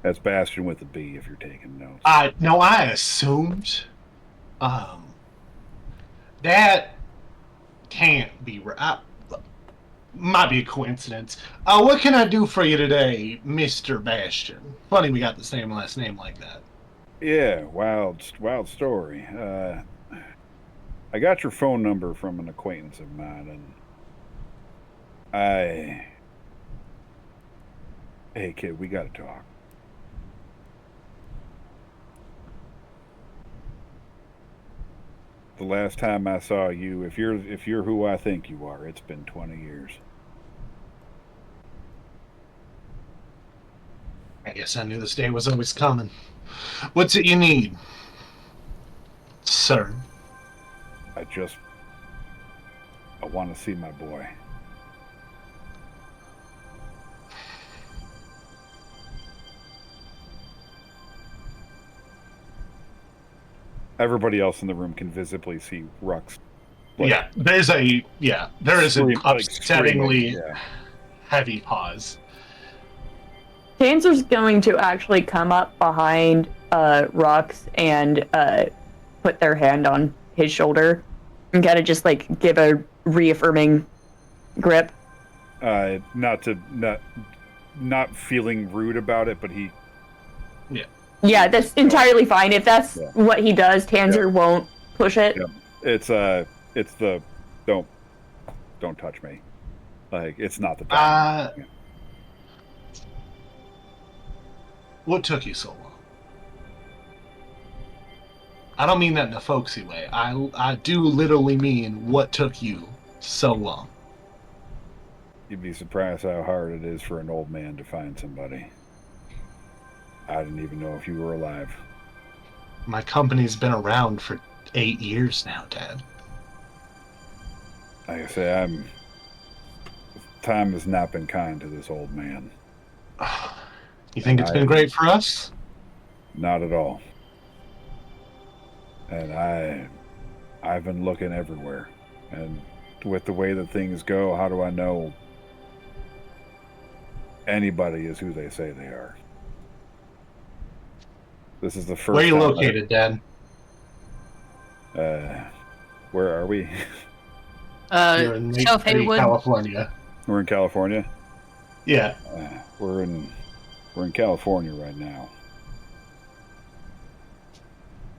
That's Bastion with a B if you're taking notes. No, I assumed. That can't be right. Might be a coincidence. What can I do for you today, Mr. Bastion? Funny we got the same last name like that. Yeah, wild story. I got your phone number from an acquaintance of mine, and Hey, kid, we gotta talk. The last time I saw you, if you're who I think you are, it's been 20 years. I guess I knew this day was always coming. What's it you need, sir? I want to see my boy. Everybody else in the room can visibly see Rux. There is an upsettingly heavy pause. Dancer's going to actually come up behind Rux and put their hand on his shoulder and kind of just like give a reaffirming grip. Not feeling rude about it, but he. Yeah, that's entirely fine. If that's what he does, Tanzer won't push it. Yeah. It's the don't touch me. Like, it's not the time. What took you so long? I don't mean that in a folksy way. I do literally mean what took you so long. You'd be surprised how hard it is for an old man to find somebody. I didn't even know if you were alive. My company's been around for 8 years now, Dad. Like I say, time has not been kind to this old man. You think it's been great for us? Not at all. And I've been looking everywhere. And with the way that things go, how do I know anybody is who they say they are? This is the first. Where are you located, Dad? Where are we? You're in South Haywood, California. We're in California. Yeah. We're in California right now.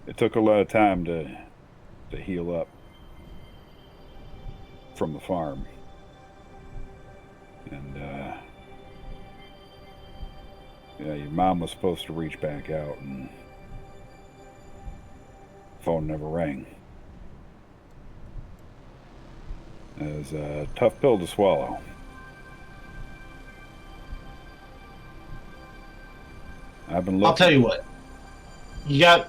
It took a lot of time to heal up from the farm, and your mom was supposed to reach back out, and phone never rang. It was a tough pill to swallow. I've been looking. I'll tell you what. You got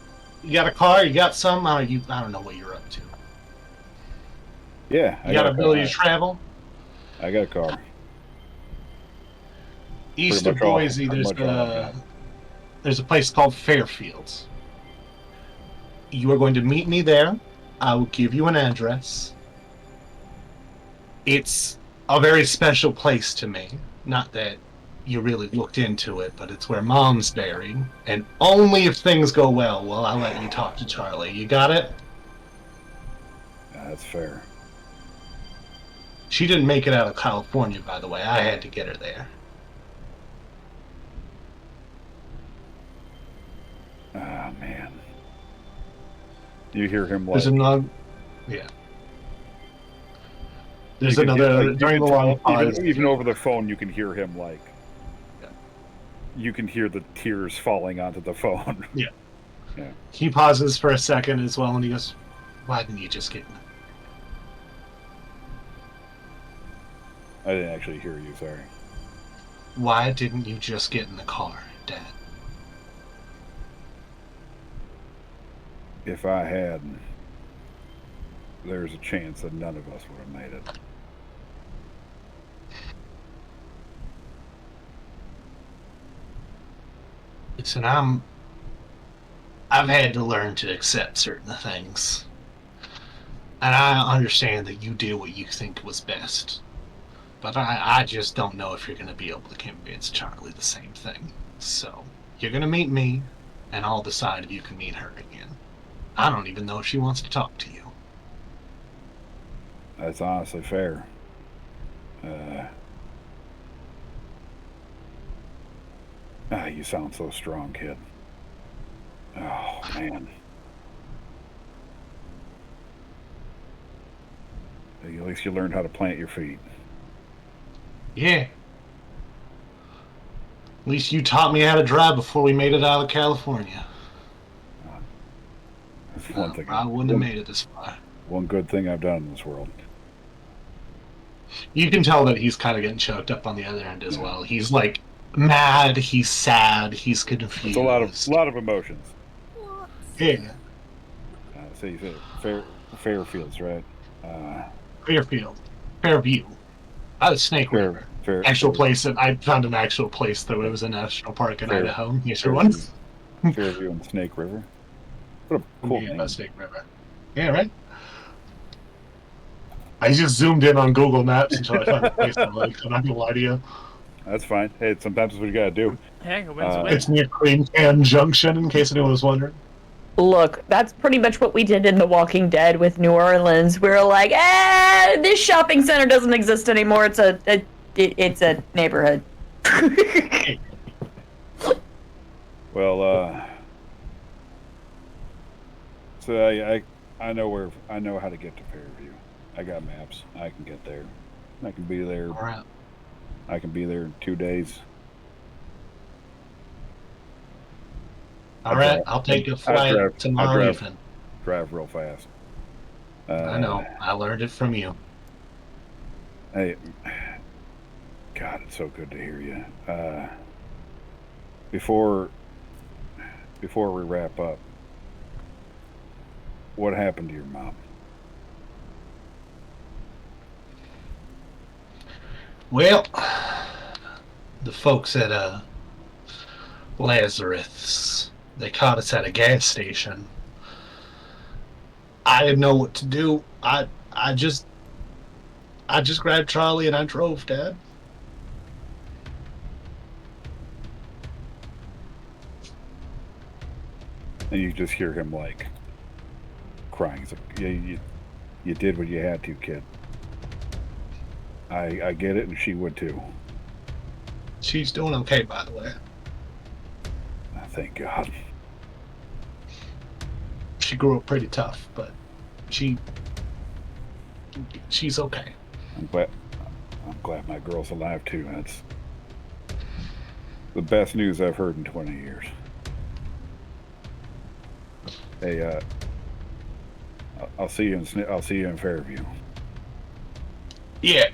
a car? You got some? I don't know what you're up to. Yeah. You got ability to travel? I got a car. East of Boise, there's a place called Fairfields. You are going to meet me there. I will give you an address. It's a very special place to me. Not that you really looked into it, but it's where Mom's buried. And only if things go well will I let you talk to Charlie. You got it? That's fair. She didn't make it out of California, by the way. I had to get her there. Ah, man. You hear him like... There's another... Yeah. There's another... During the long pause... Even over the phone, you can hear him like... You can hear the tears falling onto the phone. Yeah. He pauses for a second as well, and he goes, "Why didn't you just get in?" I didn't actually hear you, sorry. Why didn't you just get in the car, Dad? If I had, there's a chance that none of us would have made it. Listen, I've had to learn to accept certain things. And I understand that you did what you think was best. But I just don't know if you're going to be able to convince Charlie the same thing. So, you're going to meet me, and I'll decide if you can meet her again. I don't even know if she wants to talk to you. That's honestly fair. You sound so strong, kid. Oh, man. At least you learned how to plant your feet. Yeah. At least you taught me how to drive before we made it out of California. That's one thing. I wouldn't have made it this far. One good thing I've done in this world. You can tell that he's kind of getting choked up on the other end as well. He's like mad, he's sad, he's confused. It's a lot of emotions. Yeah. So you said Fairfields, right? Fairview. Snake River. Place that I found an actual place that it was a national park in Idaho. Yes, there was. Fairview and Snake River. What a cool name. Snake River. Yeah, right. I just zoomed in on Google Maps until I found a place I like. I'm not gonna lie to you. That's fine. Hey, sometimes it's what you gotta do. Hey, it's near Cream Can Junction, in case anyone was wondering. Look, that's pretty much what we did in The Walking Dead with New Orleans. We were like, this shopping center doesn't exist anymore. It's a neighborhood. Well, so I know how to get to Fairview. I got maps. I can get there. I can be there. All right. I can be there in 2 days. All right, I'll take a flight tomorrow evening. Drive real fast. I know. I learned it from you. Hey, God, it's so good to hear you. Before we wrap up, what happened to your mom? Well, the folks at Lazarus, they caught us at a gas station. I didn't know what to do. I just grabbed Charlie and I drove, Dad. And you just hear him like crying. He's like, "Yeah, you did what you had to, kid. I get it, and she would too." She's doing okay, by the way. Thank God. She grew up pretty tough, but she's okay. I'm glad my girl's alive too. That's the best news I've heard in 20 years. Hey, I'll see you in Fairview. Yeah.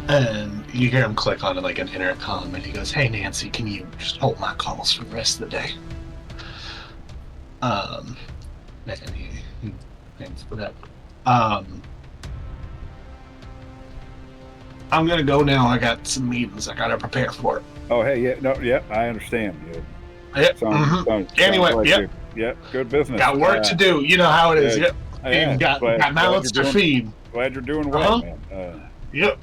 And you hear him click on like an intercom, and he goes, "Hey Nancy, can you just hold my calls for the rest of the day?" And he thanks for that. I'm gonna go now. I got some meetings I gotta prepare for. Oh, hey, yeah, I understand. Anyway, good business. Got work to do. You know how it is. Yeah. And got mouths to feed. Glad you're doing well, man. Yep.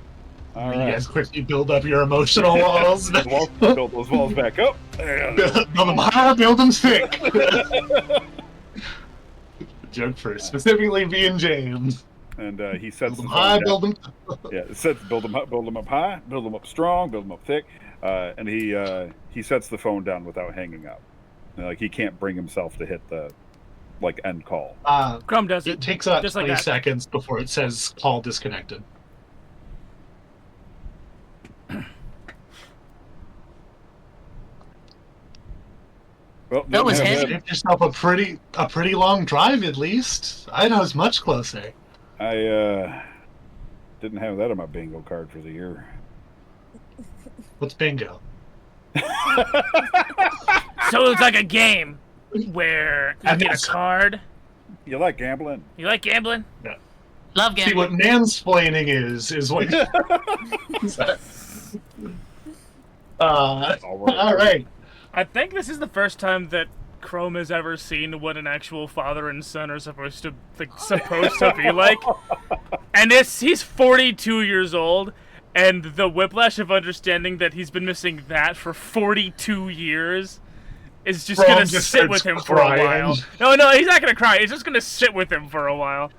All you right. guys quickly build up your emotional walls. Build those walls back up. Build them high, build them thick. Joke for specifically being James. And he sets them high, build them. Build them up high, build them up strong, build them up thick. And he sets the phone down without hanging up. Like he can't bring himself to hit the end call. Chrome does it. It takes about just 20 like that. seconds before it says call disconnected. Well, That was You heavy. saved yourself a pretty long drive at least. I know it's much closer. I didn't have that on my bingo card for the year. What's bingo? So it's like a game where you get a card. You like gambling? You like gambling? Yeah. Love See, what gambling. mansplaining is what. All right. I think this is the first time that Chrome has ever seen what an actual father and son are supposed to be like. And he's 42 years old, and the whiplash of understanding that he's been missing that for 42 years is just Chrome gonna just sit starts with him crying. for a while. No, he's not gonna cry. He's just gonna sit with him for a while.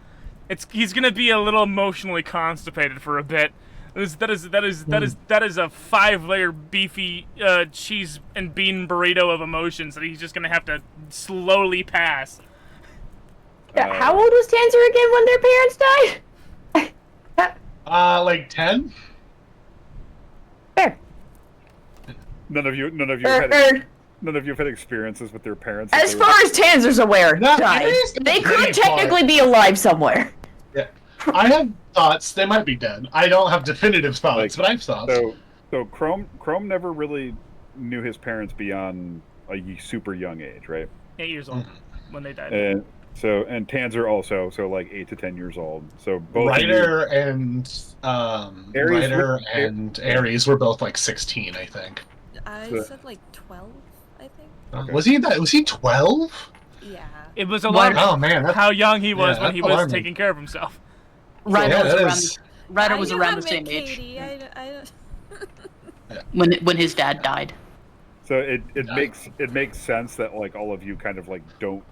He's gonna be a little emotionally constipated for a bit. That is a 5-layer beefy cheese and bean burrito of emotions that he's just gonna have to slowly pass. Yeah, how old was Tanzer again when their parents died? Like 10. Fair. None of you have had experiences with their parents. As far as Tanzer's aware, died. They could technically be alive somewhere. Yeah, I have thoughts. They might be dead. I don't have definitive thoughts, but I have thoughts. So Chrome never really knew his parents beyond a super young age, right? 8 years old when they died. And Tanzer also, so like 8 to 10 years old. So both Ryder and Ares were both like 16, I think. I said like 12, I think. Okay. Was he 12? Yeah. It was alarming Oh man, how young he was when that's he was alarming. taking care of himself. Ryder was I around know the same how to make age Katie. when his dad died. So it makes sense that like all of you kind of like don't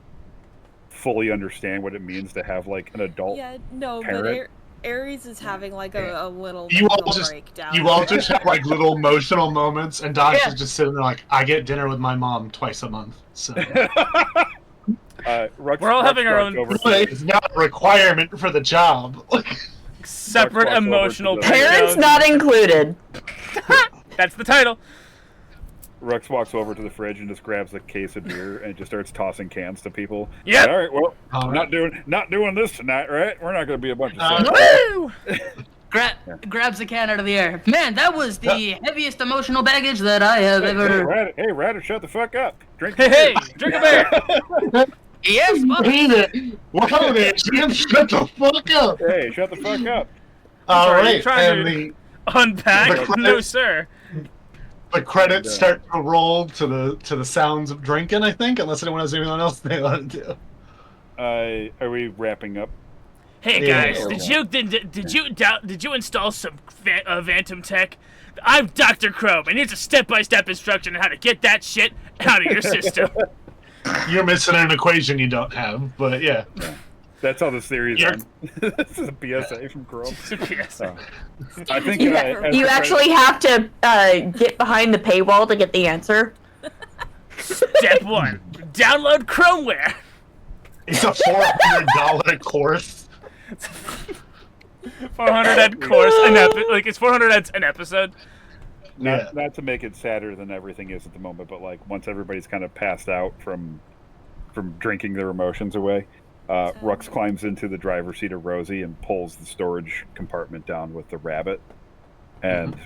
fully understand what it means to have like an adult. Yeah, no, parent. but Aries is having like a little You all mental just breakdown. you all just have like little emotional moments, and Dodge Yeah. is just sitting there like, I get dinner with my mom twice a month. So We're all having our own it's not a requirement for the job. separate Walks over emotional to the- Parents breakdowns. not included. That's the title. Rex walks over to the fridge and just grabs a case of beer and just starts tossing cans to people. Yep. All right, well, All not doing this tonight, right? We're not going to be a bunch of Woo! Grabs the can out of the air. Man, that was the heaviest emotional baggage that I have ever. Hey, Ryder, shut the fuck up. Drink. Hey, drink a beer. Yes, Bob. Hate it. Wow, there, Jim, shut the fuck up. Hey, shut the fuck up. All sorry, right, you're trying and to- Unpack? The No, sir. the credits start to roll to the sounds of drinking. I think, unless anyone has anything else they want to do. Are we wrapping up? Hey Yeah. guys, did you install some Phantom tech? I'm Dr. Chrome, and here's a step-by-step instruction on how to get that shit out of your system. You're missing an equation you don't have, but yeah. That's how the series You're- ends. This is a PSA from Chrome. Yes. I think You, as you the actually have to get behind the paywall to get the answer. Step 1, download Chromeware. It's a $400 course. 400 ed course, like it's 400 eds an episode. Not to make it sadder than everything is at the moment, but like once everybody's kind of passed out from drinking their emotions away, Rux climbs into the driver's seat of Rosie and pulls the storage compartment down with the rabbit, and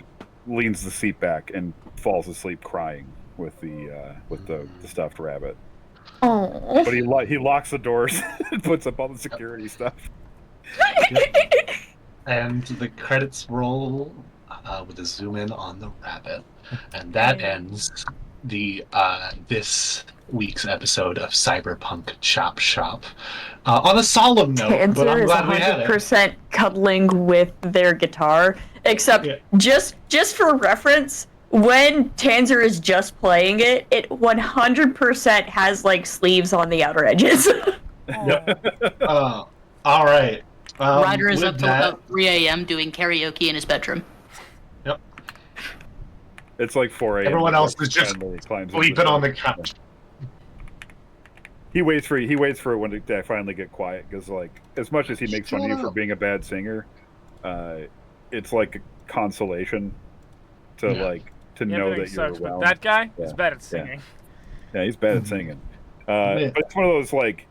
leans the seat back and falls asleep crying with the stuffed rabbit. Oh. But he locks the doors and puts up all the security stuff. And the credits roll with a zoom in on the rabbit, and that ends the this week's episode of Cyberpunk Chop Shop. On a solemn note, but Cancer I'm is glad we had it. 100% cuddling with their guitar, except just for reference, when Tanzer is just playing it, it 100% has like sleeves on the outer edges. All right. Ryder is with up till that- about 3 a.m. doing karaoke in his bedroom. Yep. It's like 4 a.m. Everyone else is just sleeping on the couch. He waits for it when they finally get quiet, because like as much as he makes fun of you for being a bad singer, it's like a consolation to know that you're sucks, but around. that guy is Yeah. bad at singing. Yeah, he's bad at singing. But it's one of those like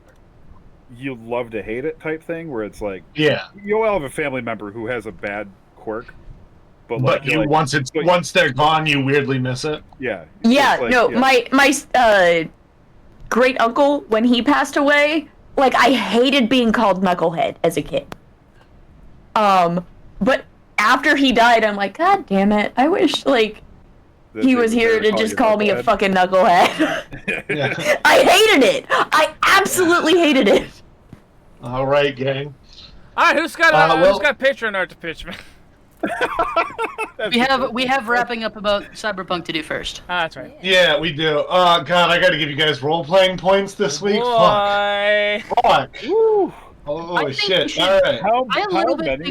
you love to hate it type thing where it's like you'll have a family member who has a bad quirk, but once they're gone, you weirdly miss it. Yeah, my great uncle, when he passed away, like I hated being called Knucklehead as a kid. But after he died, I'm like, God damn it! I wish like he was here to just call me a fucking knucklehead. I hated it. I absolutely hated it. All right, gang. All right, who's got Patreon art to pitch me? We have wrapping up about Cyberpunk to do first. That's right. Yeah, we do. God, I got to give you guys role-playing points this week. Fuck. Woo. Oh shit! All right. I a little bit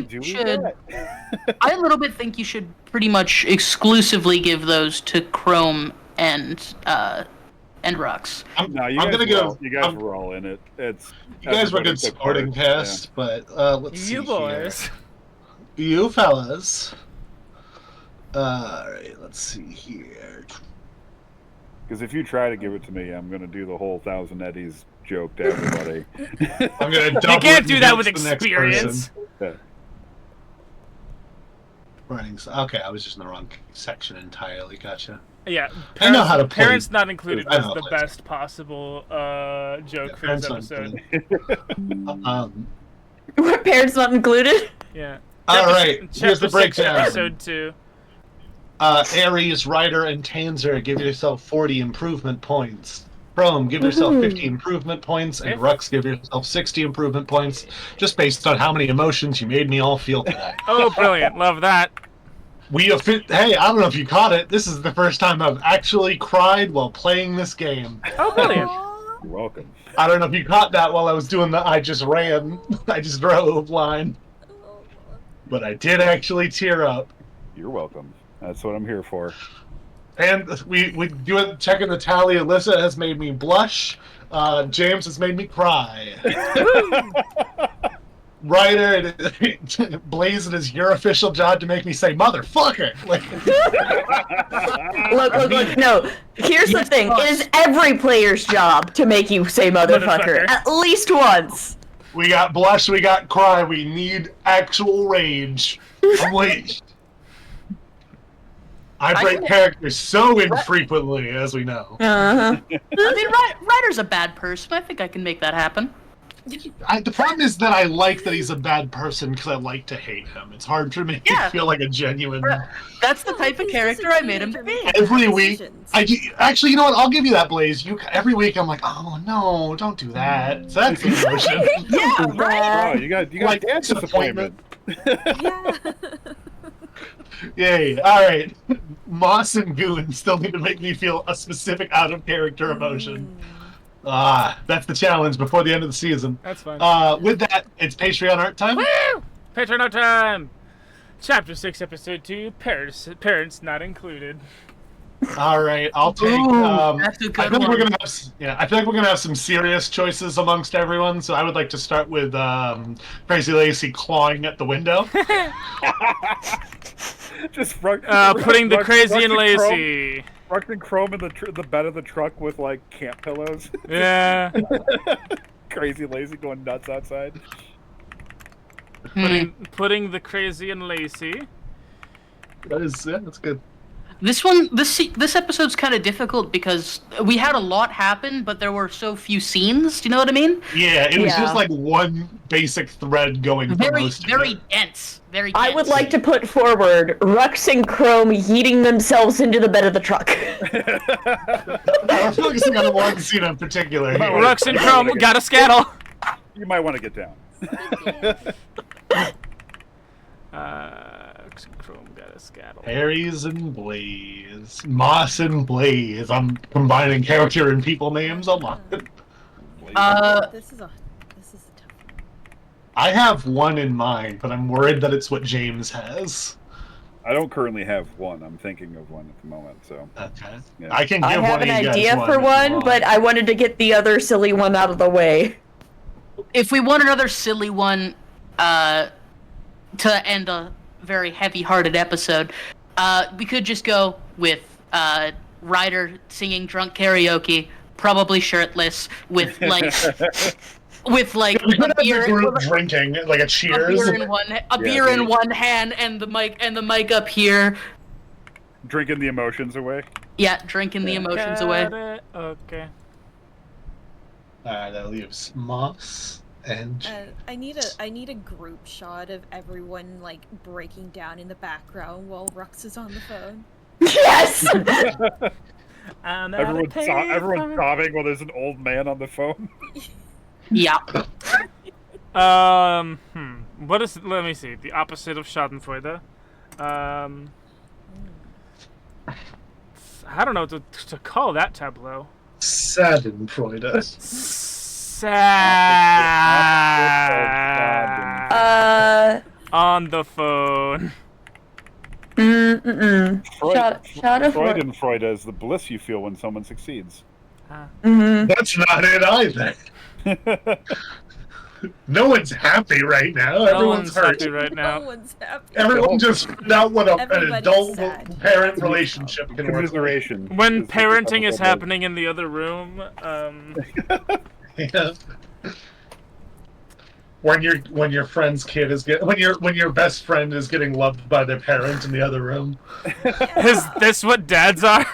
think you should pretty much exclusively give those to Chrome and Rux. You guys were all in it. You guys were a good supporting cast, but let's see You boys. You fellas. Alright, let's see here. Because if you try to give it to me, I'm going to do the whole Thousand Eddies joke to everybody. I'm gonna you can't do that with experience. Okay, I was just in the wrong section entirely. Gotcha. Yeah, I know how to play. Parents Not Included was the best possible joke for this episode. Parents Not Included? Yeah. All right, here's the breakdown. Episode 2. Aries, Ryder, and Tanzer, give yourself 40 improvement points. Chrome, give yourself 50 improvement points, and Rux, give yourself 60 improvement points, just based on how many emotions you made me all feel today. Oh, brilliant. Love that. Hey, I don't know if you caught it. This is the first time I've actually cried while playing this game. Oh, brilliant. You're welcome. I don't know if you caught that while I was doing the I just ran, I just drove line. But I did actually tear up. You're welcome. That's what I'm here for. And we do it, checking the tally. Alyssa has made me blush. James has made me cry. Ryder, Blaze, it is your official job to make me say motherfucker. Like, look. No, here's the thing. It is every player's job to make you say motherfucker at least once. We got blush, we got cry. We need actual rage. Please. I break characters so infrequently, as we know. Uh-huh. I mean, Ryder's a bad person. I think I can make that happen. The problem is that I like that he's a bad person because I like to hate him. It's hard for me to feel like a genuine... That's the type of character I made him to be. Every week... Actually, you know what? I'll give you that, Blaze. Every week I'm like, oh, no, don't do that. So that's the emotion. Yeah, right? Oh, you got like, dance disappointment. Yeah. Yay. Alright. Moss and Goon still need to make me feel a specific out-of-character emotion. That's the challenge before the end of the season. That's fine. With that, it's Patreon art time. Woo! Patreon art time! Chapter 6, Episode 2, Parents Not Included. Alright, I'll take... That's a good I feel like one. we're gonna have, I feel like we're gonna have some serious choices amongst everyone, so I would like to start with Crazy Lacey clawing at the window. Just Putting the Crazy and Lacey. Rucked and Chrome in the bed of the truck with like camp pillows. Yeah. Crazy Lazy going nuts outside. Putting the Crazy and Lacey. That's good. This episode's kind of difficult because we had a lot happen, but there were so few scenes. Do you know what I mean? Yeah, it was just like one basic thread going for most of it. dense. Very dense. I would like to put forward Rux and Chrome yeeting themselves into the bed of the truck. We're focusing on one scene in particular. Here. Rux and Chrome got a scattle. You might want to get down. Rux and Chrome got a scattle. Aries and Blaze. Moss and Blaze. I'm combining character and people names a lot. This is a tough one. I have one in mind, but I'm worried that it's what James has. I don't currently have one. I'm thinking of one at the moment, so. Okay. Yeah. I can give I have one an of you guys idea for if you one, want. but I wanted to get the other silly one out of the way. If we want another silly one to end a very heavy-hearted episode, we could just go with Ryder singing drunk karaoke, probably shirtless, with like we could have the beer, group drinking, like a cheers. beer in one hand and the mic up here. Drinking the emotions away. Yeah, drinking the emotions away. Okay. Alright, that leaves Moss and... I need a group shot of everyone like breaking down in the background while Rux is on the phone. Yes! Everyone's sobbing while there's an old man on the phone. Yeah. What is? Let me see. The opposite of Schadenfreude. I don't know what to call that tableau. Schadenfreude. Sad. On the phone. Freudenfreude is the bliss you feel when someone succeeds. That's not it either. No one's happy right now. Everyone's hurt. Happy right now. No one's happy. Everyone just found out what an Everybody's adult-parent sad. relationship can work like. Commiseration. When parenting is happening in the other room, Yeah. When your friend's kid is when your best friend is getting loved by their parent in the other room. is this what dads are?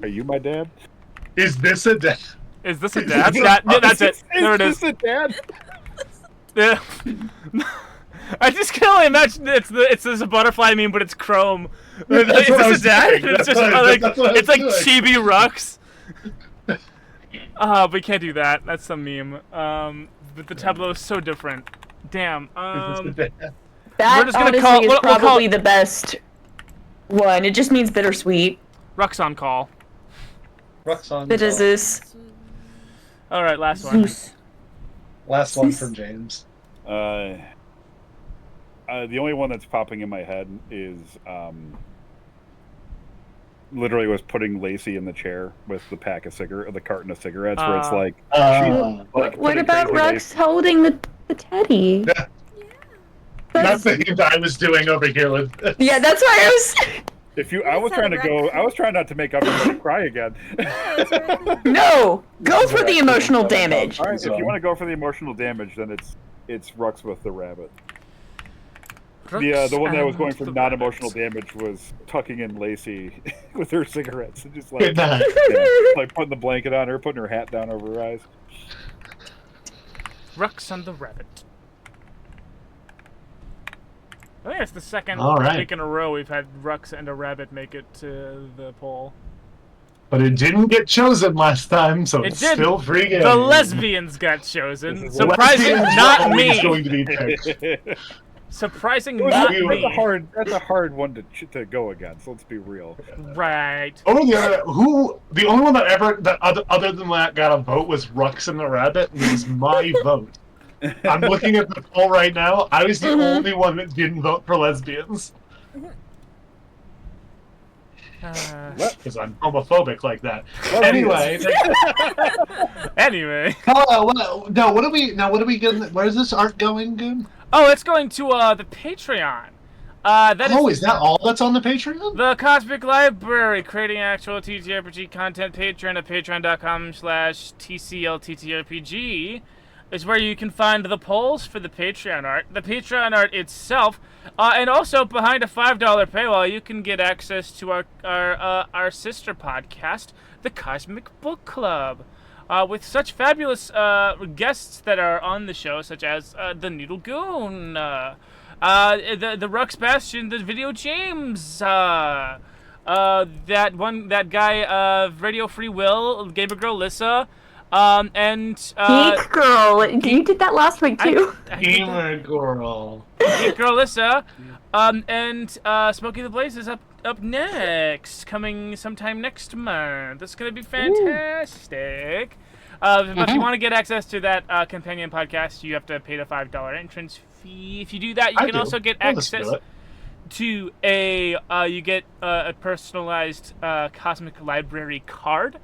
Are you my dad? Is this a dad? Is this a dad? That's it. There it is. Is this a dad? Yeah. I just can only imagine it's this a butterfly meme, but it's Chrome. Is this a dad? It's just it's like chibi Rux. We can't do that. That's some meme. But the tableau is so different. Damn. That just gonna honestly call- is we'll call probably it- the best one. It just means bittersweet. Rux on call. Ruxon. What is this? All right, last one. Last one from James. The only one that's popping in my head is literally was putting Lacey in the chair with the carton of cigarettes, where it's like, What putting about Crazy Rux Lacey- holding the teddy? That's the hint I was doing over here with. Yeah, that's why I was. I was trying not to make everybody cry again. No, go for the emotional damage. All right, if you want to go for the emotional damage, then it's Rux with the rabbit. The one that was going for non-emotional damage was tucking in Lacey with her cigarettes and just like, like putting the blanket on her, putting her hat down over her eyes. Rux and the rabbit. I think it's the second week in a row we've had Rux and a rabbit make it to the poll. But it didn't get chosen last time, so it's still free game. The lesbians got chosen. Surprising, not me. Going to be picked. Surprising, not me. That's a hard one to go against. Let's be real. Right. The only one that other than that got a vote was Rux and the rabbit, and it was my vote. I'm looking at the poll right now. I was the only one that didn't vote for lesbians. Because I'm homophobic like that. Anyway. What are we getting? Where's this art going, Goon? Oh, it's going to the Patreon. Is that all that's on the Patreon? The Cosmic Library, creating actual TTRPG content. Patreon at patreon.com/TCLTTRPG is where you can find the polls for the Patreon art. The Patreon art itself, and also behind a $5 paywall, you can get access to our sister podcast, the Cosmic Book Club, with such fabulous guests that are on the show, such as the Noodle Goon, the Rux Bastion, the videojames, that guy, Radio Free Will, GamerGirlllisa. Geek Girl, you did that last week too. GamerGirlllisa, and Smokey the Blaze is up next, coming sometime next month. That's gonna be fantastic. But if you want to get access to that companion podcast, you have to pay the $5 entrance fee. If you do that, you can also get access to a personalized Cosmic Library card.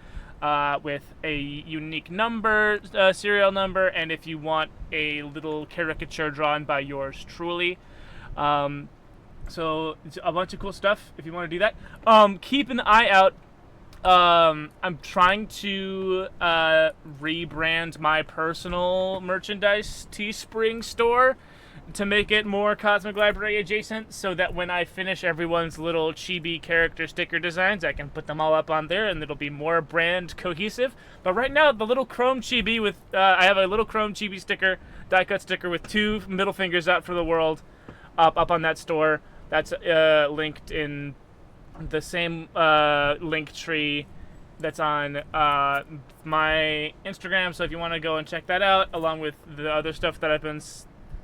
With a unique number, serial number, and if you want a little caricature drawn by yours truly. So it's a bunch of cool stuff if you want to do that. Keep an eye out. I'm trying to rebrand my personal merchandise Teespring store to make it more Cosmic Library adjacent, so that when I finish everyone's little chibi character sticker designs, I can put them all up on there and it'll be more brand cohesive. But right now, the little chrome chibi with I have a little chrome chibi sticker, die cut sticker with 2 middle fingers out for the world, up on that store. That's linked in the same link tree that's on my Instagram. So if you want to go and check that out, along with the other stuff that I've been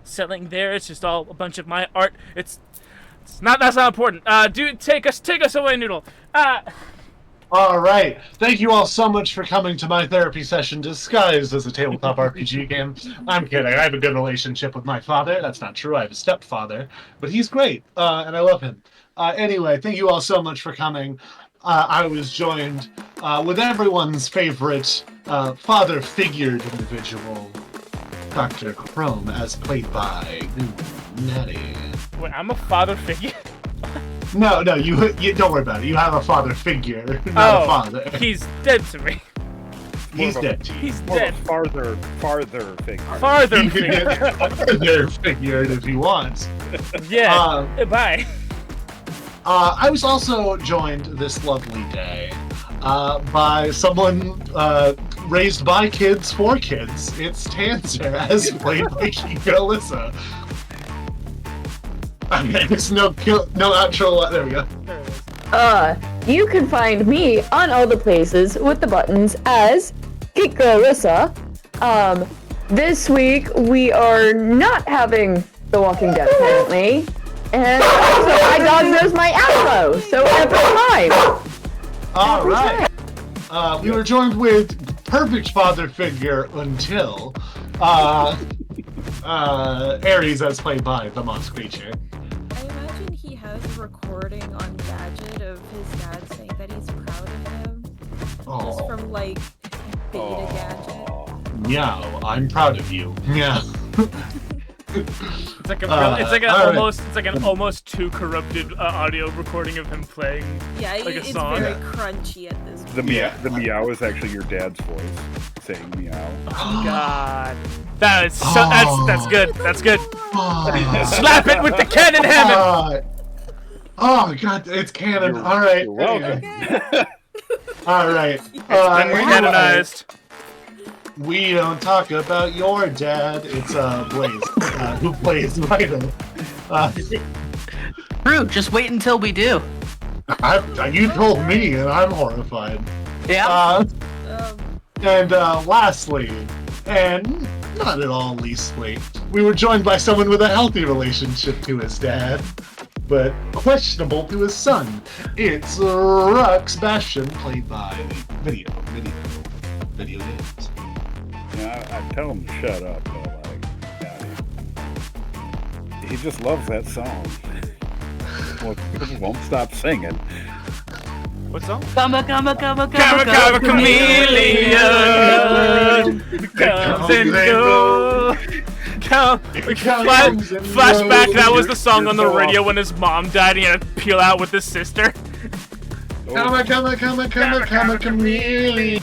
selling there, it's just all a bunch of my art. That's not important. Dude, take us away, Noodle. All right. Thank you all so much for coming to my therapy session disguised as a tabletop RPG game. I'm kidding. I have a good relationship with my father. That's not true. I have a stepfather, but he's great, and I love him. Anyway, thank you all so much for coming. I was joined with everyone's favorite father-figured individual, Dr. Chrome, as played by Natty. Wait, I'm a father figure? No, you don't worry about it. You have a father figure, not a father. He's dead to me. He's dead. He's dead. Farther figure. Farther You figure. can get farther figured if you want. Yeah. Bye. I was also joined this lovely day by someone raised by kids for kids. It's Tanzer, as played by GamerGirlllisa. Okay, there's no outro. There we go. You can find me on all the places with the buttons as GamerGirlllisa. This week we are not having The Walking Dead, apparently. And also, my dog knows my outro, so every time. All right. We were joined with perfect father figure until Ares, as played by the Moss Creature. I imagine he has a recording on Gadget of his dad saying that he's proud of him. Just from like beta Gadget. Meow, I'm proud of you. Yeah. It's like an almost too corrupted audio recording of him playing like a it's song. very crunchy at this point. The meow is actually your dad's voice saying meow. Oh god. That's good. That's good. Slap it with the cannon hammer! Oh god, it's canon. Alright. Alright. It's been canonized. We don't talk about your dad. It's Blaze, who plays Vital. True, just wait until we do. You told me, and I'm horrified. Yeah. And lastly, and not at all least late, we were joined by someone with a healthy relationship to his dad, but questionable to his son. It's Rux Bastion, played by videojames. Yeah, I tell him to shut up, but he just loves that song. Well, people won't stop singing. What song? Come a chameleon comes and goes. Flashback, that was the song on the radio when his mom died and he had to peel out with his sister. Come a chameleon.